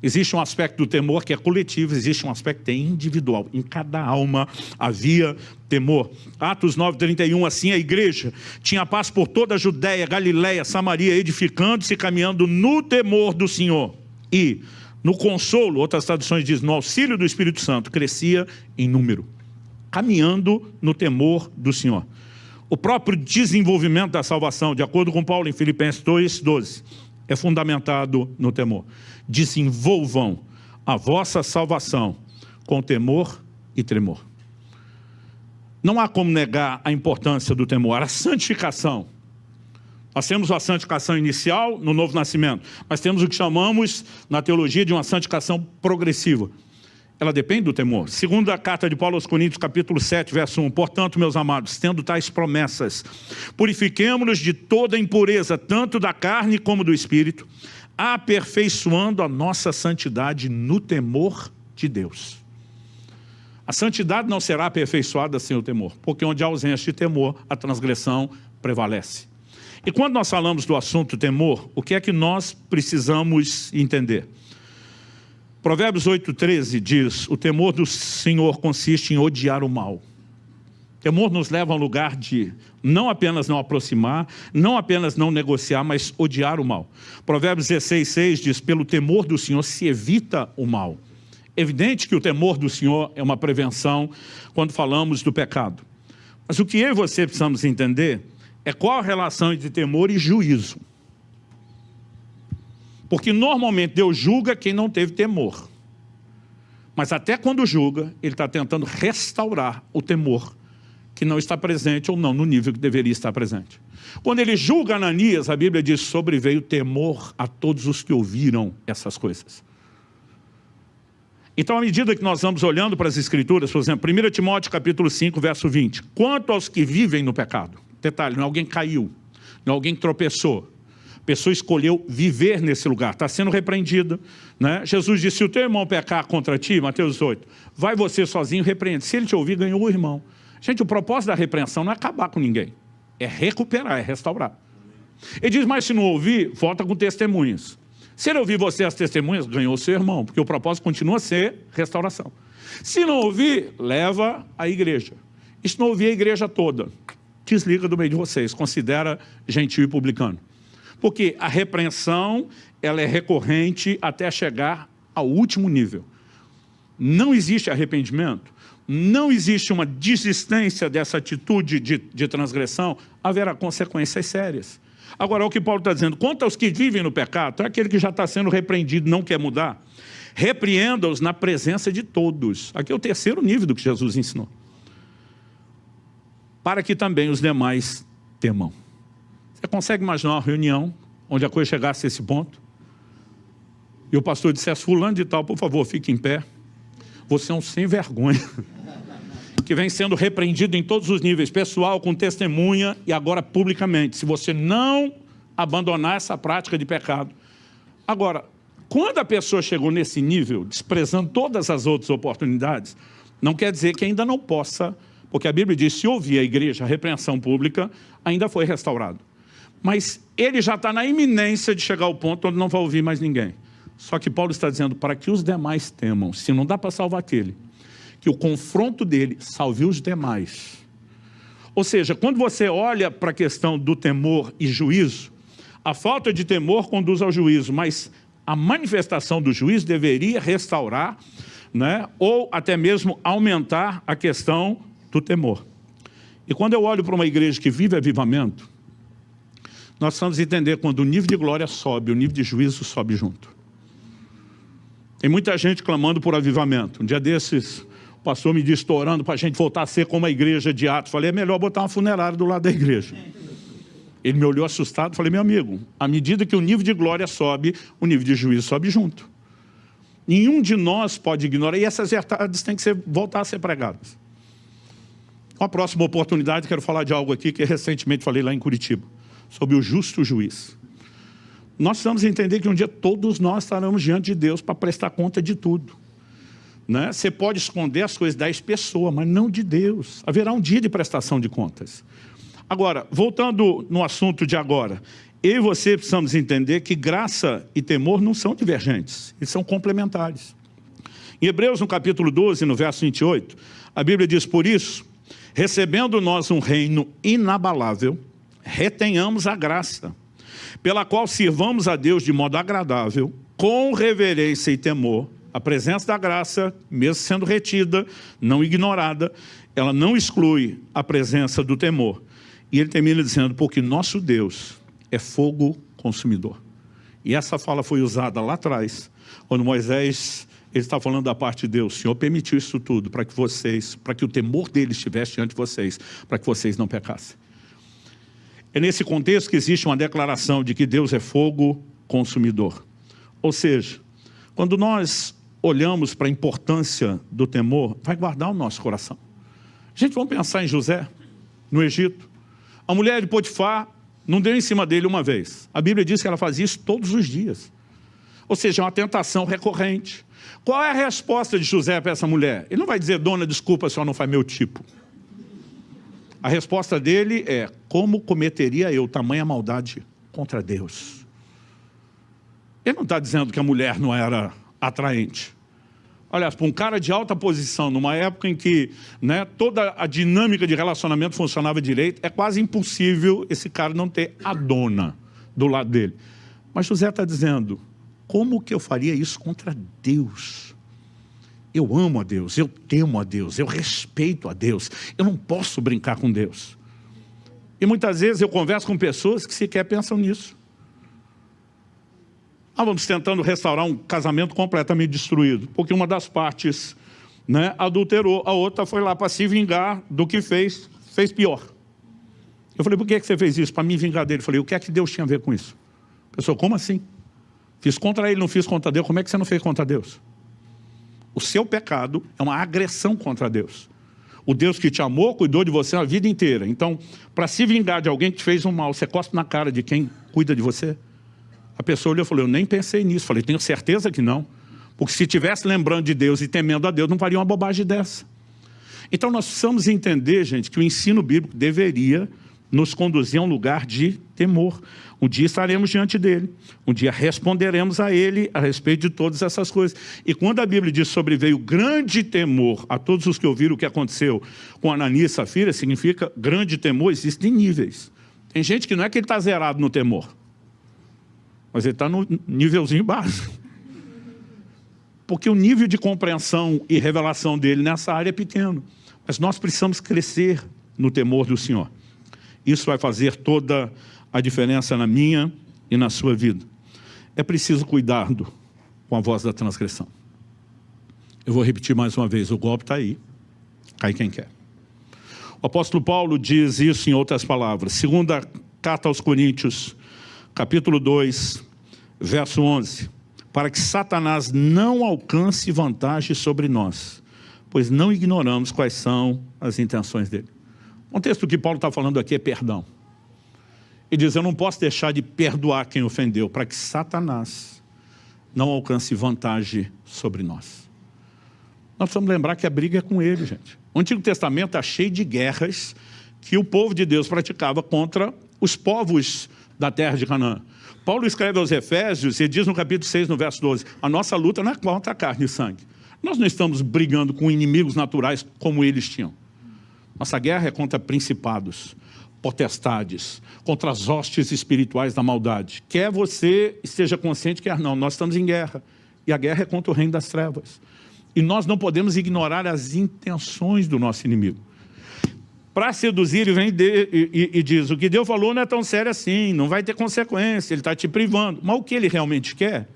Existe um aspecto do temor que é coletivo, existe um aspecto que é individual. Em cada alma havia temor. Atos 9, 31, assim a igreja tinha paz por toda a Judéia, Galiléia, Samaria, edificando-se e caminhando no temor do Senhor. E no consolo, outras traduções dizem, no auxílio do Espírito Santo, crescia em número. Caminhando no temor do Senhor. O próprio desenvolvimento da salvação, de acordo com Paulo em Filipenses 2, 12, é fundamentado no temor. Desenvolvam a vossa salvação com temor e tremor. Não há como negar a importância do temor, a santificação. Nós temos a santificação inicial no novo nascimento, mas temos o que chamamos na teologia de uma santificação progressiva. Ela depende do temor. Segundo a carta de Paulo aos Coríntios, capítulo 7, verso 1. Portanto, meus amados, tendo tais promessas, purifiquemo-nos de toda impureza, tanto da carne como do espírito, aperfeiçoando a nossa santidade no temor de Deus. A santidade não será aperfeiçoada sem o temor, porque onde há ausência de temor, a transgressão prevalece. E quando nós falamos do assunto temor, o que é que nós precisamos entender? Provérbios 8,13 diz: o temor do Senhor consiste em odiar o mal. O temor nos leva a um lugar de não apenas não aproximar, não apenas não negociar, mas odiar o mal. Provérbios 16,6 diz: pelo temor do Senhor se evita o mal. Evidente que o temor do Senhor é uma prevenção quando falamos do pecado. Mas o que eu e você precisamos entender é qual a relação entre temor e juízo. Porque normalmente Deus julga quem não teve temor. Mas até quando julga, Ele está tentando restaurar o temor que não está presente ou não no nível que deveria estar presente. Quando Ele julga Ananias, a Bíblia diz: sobreveio temor a todos os que ouviram essas coisas. Então, à medida que nós vamos olhando para as Escrituras, por exemplo, 1 Timóteo capítulo 5, verso 20. Quanto aos que vivem no pecado. Detalhe, não é alguém caiu, não é alguém tropeçou. A pessoa escolheu viver nesse lugar, está sendo repreendida, né? Jesus disse: se o teu irmão pecar contra ti, Mateus 8, vai você sozinho, repreende. Se ele te ouvir, ganhou o irmão. Gente, o propósito da repreensão não é acabar com ninguém, é recuperar, é restaurar. Ele diz: mas se não ouvir, volta com testemunhas. Se ele ouvir você as testemunhas, ganhou o seu irmão, porque o propósito continua a ser restauração. Se não ouvir, leva a igreja. E se não ouvir a igreja toda, desliga do meio de vocês, considera gentil e publicano. Porque a repreensão, ela é recorrente até chegar ao último nível. Não existe arrependimento, não existe uma desistência dessa atitude de transgressão, haverá consequências sérias. Agora, o que Paulo está dizendo: quanto aos que vivem no pecado, é aquele que já está sendo repreendido, não quer mudar, repreenda-os na presença de todos. Aqui é o terceiro nível do que Jesus ensinou. Para que também os demais temam. Você consegue imaginar uma reunião onde a coisa chegasse a esse ponto? E o pastor dissesse: fulano de tal, por favor, fique em pé. Você é um sem vergonha. Que vem sendo repreendido em todos os níveis, pessoal, com testemunha e agora publicamente. Se você não abandonar essa prática de pecado. Agora, quando a pessoa chegou nesse nível, desprezando todas as outras oportunidades, não quer dizer que ainda não possa, porque a Bíblia diz: se ouvir a igreja, a repreensão pública, ainda foi restaurado. Mas ele já está na iminência de chegar ao ponto onde não vai ouvir mais ninguém. Só que Paulo está dizendo: para que os demais temam, se não dá para salvar aquele, que o confronto dele salve os demais. Ou seja, quando você olha para a questão do temor e juízo, a falta de temor conduz ao juízo, mas a manifestação do juízo deveria restaurar, né, ou até mesmo aumentar a questão do temor. E quando eu olho para uma igreja que vive avivamento, nós precisamos entender: quando o nível de glória sobe, o nível de juízo sobe junto. Tem muita gente clamando por avivamento. Um dia desses, o pastor me disse: estou orando para a gente voltar a ser como a igreja de Atos. Falei: é melhor botar uma funerária do lado da igreja. Ele me olhou assustado. Falei: meu amigo, à medida que o nível de glória sobe, o nível de juízo sobe junto. Nenhum de nós pode ignorar, e essas verdades têm que voltar a ser pregadas. Com a próxima oportunidade, quero falar de algo aqui que recentemente falei lá em Curitiba, sobre o justo juiz. Nós precisamos entender que um dia todos nós estaremos diante de Deus para prestar conta de tudo, né? Você pode esconder as coisas das pessoas, mas não de Deus. Haverá um dia de prestação de contas. Agora, voltando no assunto de agora, eu e você precisamos entender que graça e temor não são divergentes, eles são complementares. Em Hebreus, no capítulo 12, no verso 28, a Bíblia diz: por isso, recebendo nós um reino inabalável, retenhamos a graça, pela qual sirvamos a Deus de modo agradável, com reverência e temor. A presença da graça, mesmo sendo retida, não ignorada, ela não exclui a presença do temor. E ele termina dizendo: porque nosso Deus é fogo consumidor. E essa fala foi usada lá atrás, quando Moisés, ele está falando da parte de Deus: o Senhor permitiu isso tudo para que vocês, para que o temor dele estivesse diante de vocês, para que vocês não pecassem. É nesse contexto que existe uma declaração de que Deus é fogo consumidor. Ou seja, quando nós olhamos para a importância do temor, vai guardar o nosso coração. Gente, vamos pensar em José, no Egito. A mulher de Potifar não deu em cima dele uma vez. A Bíblia diz que ela fazia isso todos os dias. Ou seja, é uma tentação recorrente. Qual é a resposta de José para essa mulher? Ele não vai dizer: dona, desculpa, a senhora não faz meu tipo. A resposta dele é: como cometeria eu tamanha maldade contra Deus? Ele não está dizendo que a mulher não era atraente. Aliás, para um cara de alta posição, numa época em que, né, toda a dinâmica de relacionamento funcionava direito, é quase impossível esse cara não ter a dona do lado dele. Mas José está dizendo, como que eu faria isso contra Deus? Eu amo a Deus, eu temo a Deus, eu respeito a Deus, eu não posso brincar com Deus. E muitas vezes eu converso com pessoas que sequer pensam nisso. Vamos tentando restaurar um casamento completamente destruído, porque uma das partes, né, adulterou, a outra foi lá para se vingar do que fez pior. Eu falei, por que você fez isso? Para me vingar dele. Eu falei, o que é que Deus tinha a ver com isso? A pessoa, como assim? Fiz contra ele, não fiz contra Deus. Como é que você não fez contra Deus? O seu pecado é uma agressão contra Deus. O Deus que te amou, cuidou de você a vida inteira. Então, para se vingar de alguém que te fez um mal, você cospe na cara de quem cuida de você? A pessoa olhou e falou, eu nem pensei nisso. Falei, tenho certeza que não. Porque se estivesse lembrando de Deus e temendo a Deus, não faria uma bobagem dessa. Então nós precisamos entender, gente, que o ensino bíblico deveria nos conduzir a um lugar de temor. Um dia estaremos diante dele. Um dia responderemos a ele a respeito de todas essas coisas. E quando a Bíblia diz sobreveio grande temor a todos os que ouviram o que aconteceu com Ananias e Safira, significa grande temor, existem níveis. Tem gente que não é que ele está zerado no temor, mas ele está no nívelzinho básico. Porque o nível de compreensão e revelação dele nessa área é pequeno. Mas nós precisamos crescer no temor do Senhor. Isso vai fazer toda a diferença na minha e na sua vida. É preciso cuidado com a voz da transgressão. Eu vou repetir mais uma vez, o golpe está aí. Cai quem quer. O apóstolo Paulo diz isso em outras palavras. Segunda carta aos Coríntios, capítulo 2, verso 11. Para que Satanás não alcance vantagem sobre nós, pois não ignoramos quais são as intenções dele. O contexto que Paulo está falando aqui é perdão. E diz, eu não posso deixar de perdoar quem ofendeu, para que Satanás não alcance vantagem sobre nós. Nós precisamos lembrar que a briga é com ele, gente. O Antigo Testamento está cheio de guerras que o povo de Deus praticava contra os povos da terra de Canaã. Paulo escreve aos Efésios e diz no capítulo 6, no verso 12, a nossa luta não é contra a carne e sangue. Nós não estamos brigando com inimigos naturais como eles tinham. Nossa guerra é contra principados, potestades, contra as hostes espirituais da maldade. Quer você esteja consciente, quer não, nós estamos em guerra. E a guerra é contra o reino das trevas. E nós não podemos ignorar as intenções do nosso inimigo. Para seduzir, ele vem e diz, o que Deus falou não é tão sério assim, não vai ter consequência, ele está te privando. Mas o que ele realmente quer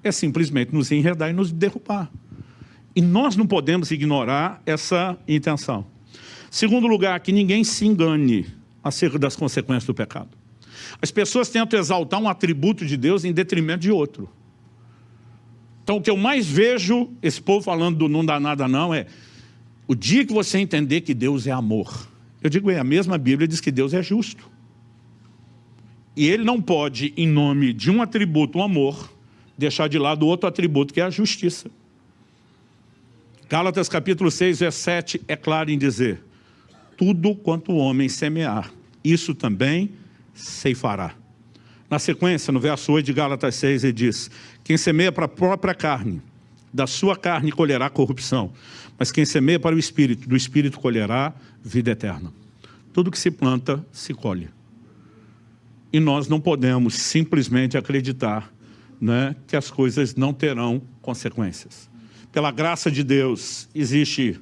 é simplesmente nos enredar e nos derrubar. E nós não podemos ignorar essa intenção. Segundo lugar, que ninguém se engane acerca das consequências do pecado. As pessoas tentam exaltar um atributo de Deus em detrimento de outro. Então o que eu mais vejo, esse povo falando do não dá nada não, é o dia que você entender que Deus é amor. Eu digo, a mesma Bíblia diz que Deus é justo. E ele não pode, em nome de um atributo, o amor, deixar de lado outro atributo que é a justiça. Gálatas capítulo 6, verso 7 é claro em dizer, tudo quanto o homem semear, isso também ceifará. Na sequência, no verso 8 de Gálatas 6, ele diz, quem semeia para a própria carne, da sua carne colherá corrupção, mas quem semeia para o Espírito, do Espírito colherá vida eterna. Tudo que se planta, se colhe. E nós não podemos simplesmente acreditar, né, que as coisas não terão consequências. Pela graça de Deus, existe,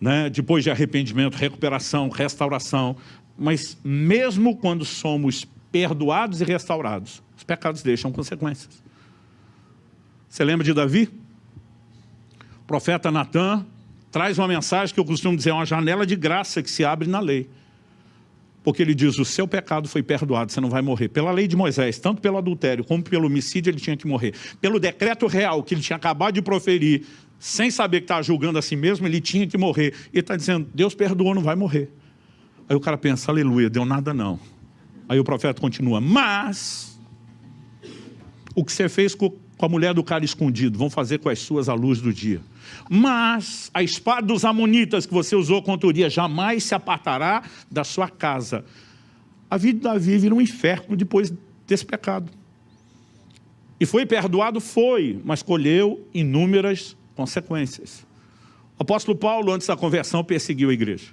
né, depois de arrependimento, recuperação, restauração, mas mesmo quando somos perdoados e restaurados, os pecados deixam consequências. Você lembra de Davi? O profeta Natã traz uma mensagem que eu costumo dizer, uma janela de graça que se abre na lei. Porque ele diz, o seu pecado foi perdoado, você não vai morrer. Pela lei de Moisés, tanto pelo adultério como pelo homicídio, ele tinha que morrer. Pelo decreto real que ele tinha acabado de proferir, sem saber que estava julgando a si mesmo, ele tinha que morrer. Ele está dizendo, Deus perdoou, não vai morrer. Aí o cara pensa, aleluia, deu nada não. Aí o profeta continua, mas o que você fez com a mulher do cara escondido, vão fazer com as suas à luz do dia. Mas a espada dos amonitas que você usou contra Urias jamais se apartará da sua casa. A vida de Davi vira um inferno depois desse pecado. E foi perdoado? Foi, mas colheu inúmeras consequências. O apóstolo Paulo, antes da conversão, perseguiu a igreja.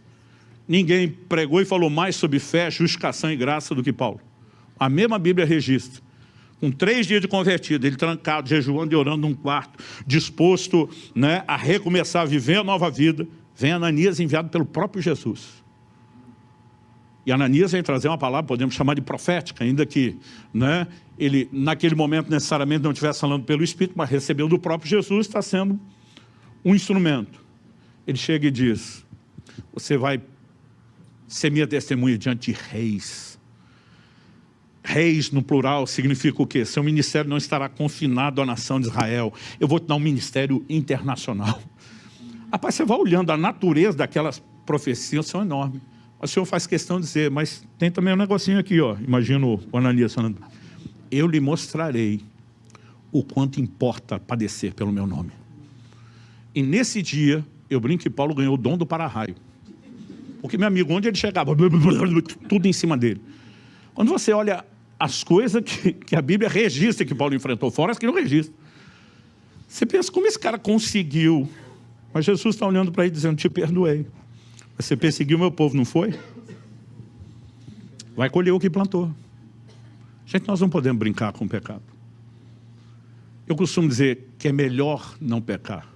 Ninguém pregou e falou mais sobre fé, justificação e graça do que Paulo. A mesma Bíblia registra. Com 3 dias de convertido, ele trancado, jejuando e orando num quarto, disposto, né, a recomeçar a viver a nova vida, vem Ananias enviado pelo próprio Jesus. E Ananias vem trazer uma palavra, podemos chamar de profética, ainda que, né, ele naquele momento necessariamente não estivesse falando pelo Espírito, mas recebeu do próprio Jesus, está sendo um instrumento. Ele chega e diz, você vai ser minha testemunha diante de reis. Reis, no plural, significa o quê? Seu ministério não estará confinado à nação de Israel. Eu vou te dar um ministério internacional. Rapaz, você vai olhando a natureza daquelas profecias, são enormes. O Senhor faz questão de dizer, mas tem também um negocinho aqui, ó. Imagino o Ananias falando, eu lhe mostrarei o quanto importa padecer pelo meu nome. E nesse dia, eu brinco que Paulo ganhou o dom do para-raio. Porque, meu amigo, onde ele chegava, tudo em cima dele. Quando você olha as coisas que a Bíblia registra que Paulo enfrentou, fora as que não registra, você pensa, como esse cara conseguiu? Mas Jesus está olhando para ele dizendo, te perdoei. Você perseguiu o meu povo, não foi? Vai colher o que plantou. Gente, nós não podemos brincar com o pecado. Eu costumo dizer que é melhor não pecar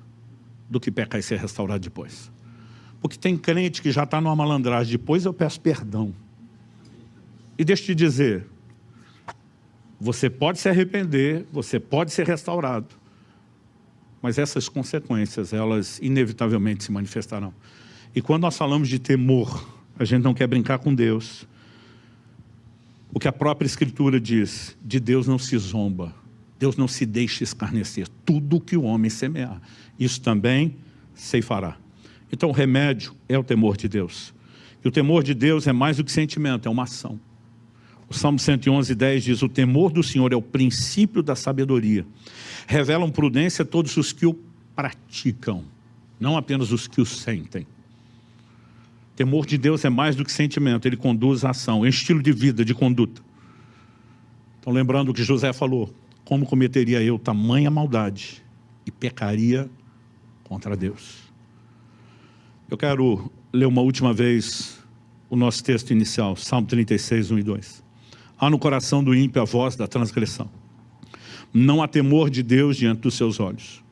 do que pecar e ser restaurado depois. Porque tem crente que já está numa malandragem, depois eu peço perdão. E deixa eu te dizer, você pode se arrepender, você pode ser restaurado, mas essas consequências, elas inevitavelmente se manifestarão. E quando nós falamos de temor, a gente não quer brincar com Deus. O que a própria Escritura diz, de Deus não se zomba, Deus não se deixa escarnecer. Tudo que o homem semear, isso também ceifará. Então o remédio é o temor de Deus. E o temor de Deus é mais do que sentimento, é uma ação. O Salmo 111:10 diz, o temor do Senhor é o princípio da sabedoria. Revelam prudência a todos os que o praticam, não apenas os que o sentem. O temor de Deus é mais do que sentimento, ele conduz a ação, é estilo de vida, de conduta. Então lembrando o que José falou, como cometeria eu tamanha maldade e pecaria contra Deus? Eu quero ler uma última vez o nosso texto inicial, Salmo 36, 1 e 2. Há no coração do ímpio a voz da transgressão. Não há temor de Deus diante dos seus olhos.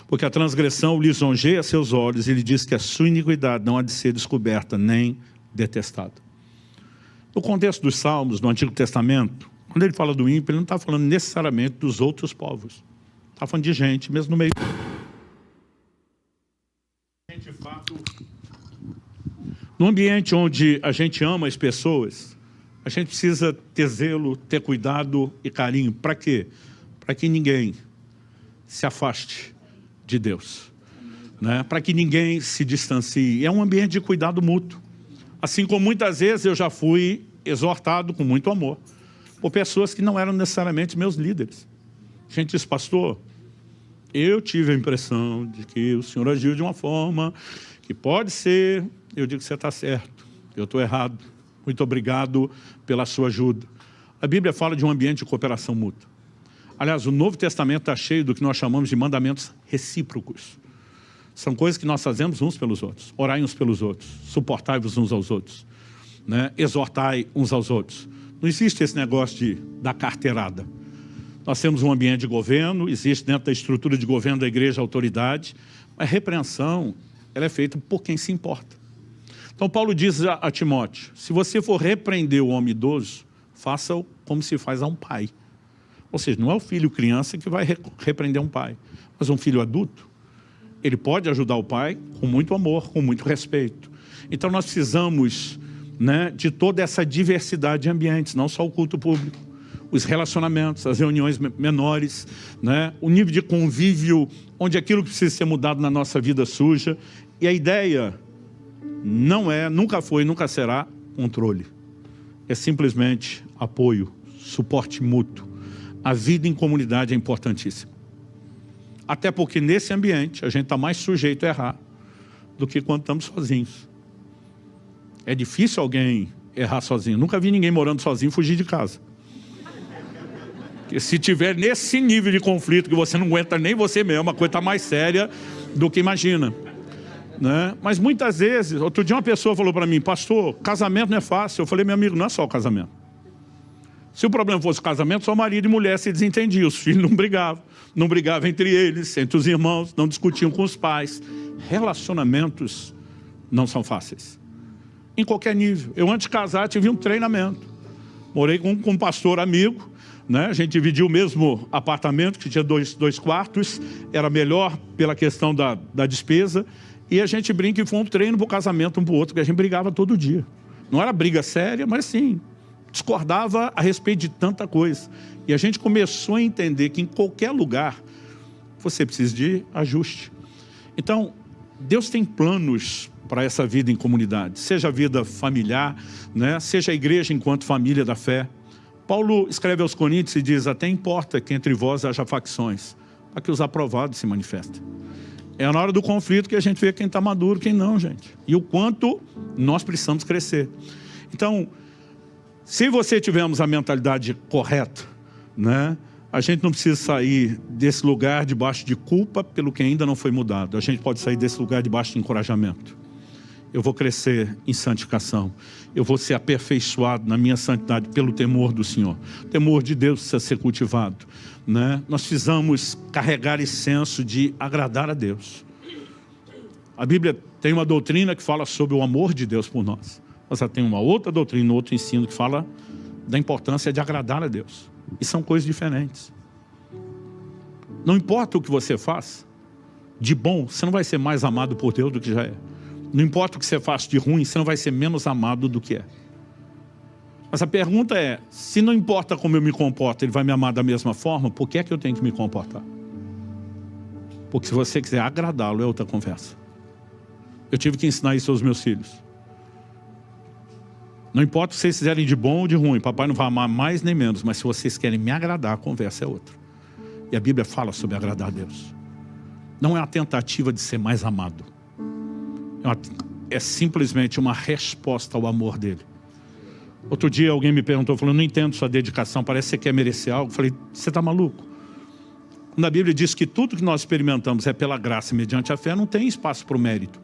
Porque a transgressão lisonjeia seus olhos e ele diz que a sua iniquidade não há de ser descoberta nem detestada. No contexto dos Salmos, no Antigo Testamento, quando ele fala do ímpio, ele não está falando necessariamente dos outros povos. Está falando de gente, mesmo no meio. De fato, no ambiente onde a gente ama as pessoas, a gente precisa ter zelo, ter cuidado e carinho. Para quê? Para que ninguém se afaste de Deus, né? Para que ninguém se distancie. É um ambiente de cuidado mútuo. Assim como muitas vezes eu já fui exortado com muito amor por pessoas que não eram necessariamente meus líderes. A gente disse, pastor, eu tive a impressão de que o senhor agiu de uma forma que pode ser, eu digo que você está certo, eu estou errado, muito obrigado pela sua ajuda. A Bíblia fala de um ambiente de cooperação mútua. Aliás, o Novo Testamento está cheio do que nós chamamos de mandamentos recíprocos. São coisas que nós fazemos uns pelos outros. Orai uns pelos outros, suportai-vos uns aos outros, né? Exortai uns aos outros. Não existe esse negócio da carteirada. Nós temos um ambiente de governo, existe dentro da estrutura de governo da igreja autoridade, mas repreensão, ela é feita por quem se importa. Então Paulo diz a Timóteo, se você for repreender o homem idoso, faça-o como se faz a um pai. Ou seja, não é o filho criança que vai repreender um pai, mas um filho adulto. Ele pode ajudar o pai com muito amor, com muito respeito. Então nós precisamos, né, de toda essa diversidade de ambientes, não só o culto público, os relacionamentos, as reuniões menores, né, o nível de convívio, onde aquilo que precisa ser mudado na nossa vida suja. E a ideia não é, nunca foi, nunca será controle. É simplesmente apoio, suporte mútuo. A vida em comunidade é importantíssima. Até porque nesse ambiente a gente está mais sujeito a errar do que quando estamos sozinhos. É difícil alguém errar sozinho. Nunca vi ninguém morando sozinho fugir de casa. Porque se tiver nesse nível de conflito que você não aguenta nem você mesmo, a coisa está mais séria do que imagina, né? Mas muitas vezes, outro dia uma pessoa falou para mim: pastor, casamento não é fácil. Eu falei: meu amigo, não é só o casamento. Se o problema fosse o casamento, só marido e mulher se desentendiam, os filhos não brigavam. Não brigavam entre eles, entre os irmãos, não discutiam com os pais. Relacionamentos não são fáceis. Em qualquer nível. Eu, antes de casar, tive um treinamento. Morei com um pastor amigo, né? A gente dividiu o mesmo apartamento, que tinha dois quartos. Era melhor pela questão da despesa. E a gente brinca que foi um treino para o casamento um para o outro, porque a gente brigava todo dia. Não era briga séria, mas sim, discordava a respeito de tanta coisa. E a gente começou a entender que em qualquer lugar você precisa de ajuste. Então, Deus tem planos para essa vida em comunidade, seja a vida familiar, né? Seja a igreja enquanto família da fé. Paulo escreve aos Coríntios e diz: até importa que entre vós haja facções, para que os aprovados se manifestem. É na hora do conflito que a gente vê quem está maduro, quem não, gente. E o quanto nós precisamos crescer. Então, se você tivermos a mentalidade correta, né, a gente não precisa sair desse lugar debaixo de culpa pelo que ainda não foi mudado. A gente pode sair desse lugar debaixo de encorajamento. Eu vou crescer em santificação. Eu vou ser aperfeiçoado na minha santidade pelo temor do Senhor. O temor de Deus precisa ser cultivado, né? Nós precisamos carregar esse senso de agradar a Deus. A Bíblia tem uma doutrina que fala sobre o amor de Deus por nós. Mas ela tem uma outra doutrina, outro ensino que fala da importância de agradar a Deus. E são coisas diferentes. Não importa o que você faz de bom, você não vai ser mais amado por Deus do que já é. Não importa o que você faça de ruim, você não vai ser menos amado do que é. Mas a pergunta é: se não importa como eu me comporto, Ele vai me amar da mesma forma, por que é que eu tenho que me comportar? Porque se você quiser agradá-lo, é outra conversa. Eu tive que ensinar isso aos meus filhos. Não importa se vocês fizerem de bom ou de ruim, papai não vai amar mais nem menos, mas se vocês querem me agradar, a conversa é outra. E a Bíblia fala sobre agradar a Deus. Não é a tentativa de ser mais amado. É simplesmente uma resposta ao amor dele. Outro dia alguém me perguntou, falou: não entendo sua dedicação, parece que você quer merecer algo. Eu falei: você está maluco? Quando a Bíblia diz que tudo que nós experimentamos é pela graça mediante a fé, não tem espaço para o mérito.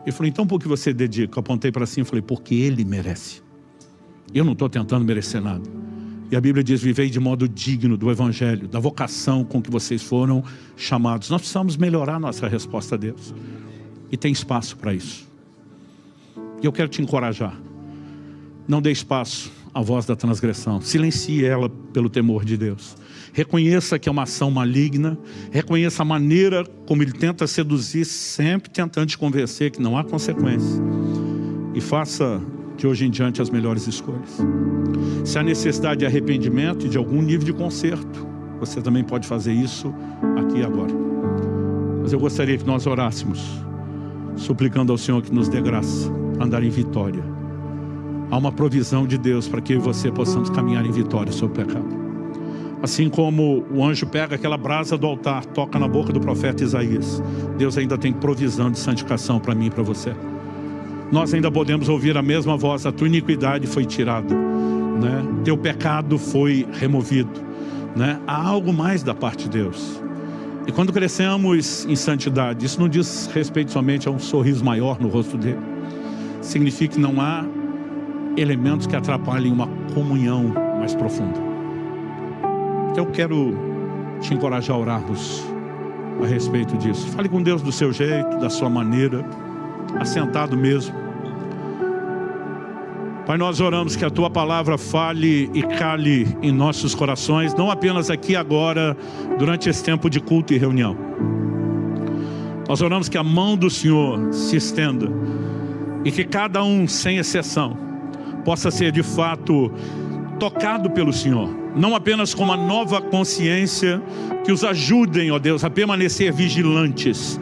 Ele falou: então por que você dedica? Eu apontei para cima e falei: porque ele merece. Eu não estou tentando merecer nada. E a Bíblia diz: vivei de modo digno do Evangelho, da vocação com que vocês foram chamados. Nós precisamos melhorar nossa resposta a Deus. E tem espaço para isso. E eu quero te encorajar. Não dê espaço à voz da transgressão. Silencie ela pelo temor de Deus. Reconheça que é uma ação maligna. Reconheça a maneira como ele tenta seduzir, sempre tentando te convencer que não há consequência. E faça de hoje em diante as melhores escolhas. Se há necessidade de arrependimento e de algum nível de conserto, você também pode fazer isso aqui e agora. Mas eu gostaria que nós orássemos, suplicando ao Senhor que nos dê graça para andar em vitória. Há uma provisão de Deus para que eu e você possamos caminhar em vitória sobre o pecado. Assim como o anjo pega aquela brasa do altar, toca na boca do profeta Isaías, Deus ainda tem provisão de santificação para mim e para você. Nós ainda podemos ouvir a mesma voz: a tua iniquidade foi tirada, né? Teu pecado foi removido, né? Há algo mais da parte de Deus. E quando crescemos em santidade, isso não diz respeito somente a um sorriso maior no rosto dele. Significa que não há elementos que atrapalhem uma comunhão mais profunda. Eu quero te encorajar a orarmos a respeito disso. Fale com Deus do seu jeito, da sua maneira, assentado mesmo. Pai, nós oramos que a Tua palavra fale e cale em nossos corações, não apenas aqui agora, durante esse tempo de culto e reunião. Nós oramos que a mão do Senhor se estenda e que cada um, sem exceção, possa ser de fato tocado pelo Senhor. Não apenas com uma nova consciência que os ajudem, ó Deus, a permanecer vigilantes,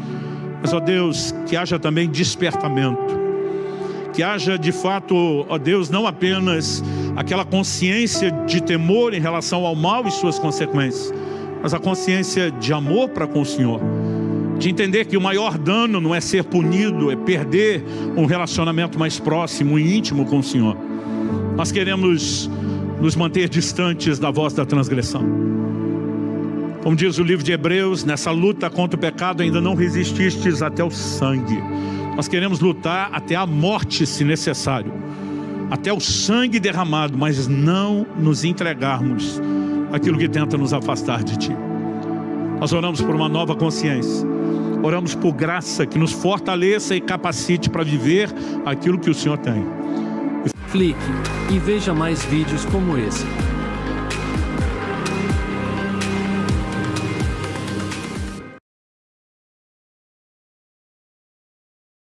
mas, ó Deus, que haja também despertamento. Que haja de fato, ó Deus, não apenas aquela consciência de temor em relação ao mal e suas consequências, mas a consciência de amor para com o Senhor. De entender que o maior dano não é ser punido, é perder um relacionamento mais próximo e íntimo com o Senhor. Nós queremos nos manter distantes da voz da transgressão. Como diz o livro de Hebreus, nessa luta contra o pecado ainda não resististes até o sangue. Nós queremos lutar até a morte, se necessário, até o sangue derramado, mas não nos entregarmos àquilo que tenta nos afastar de Ti. Nós oramos por uma nova consciência, oramos por graça que nos fortaleça e capacite para viver aquilo que o Senhor tem. Clique e veja mais vídeos como esse.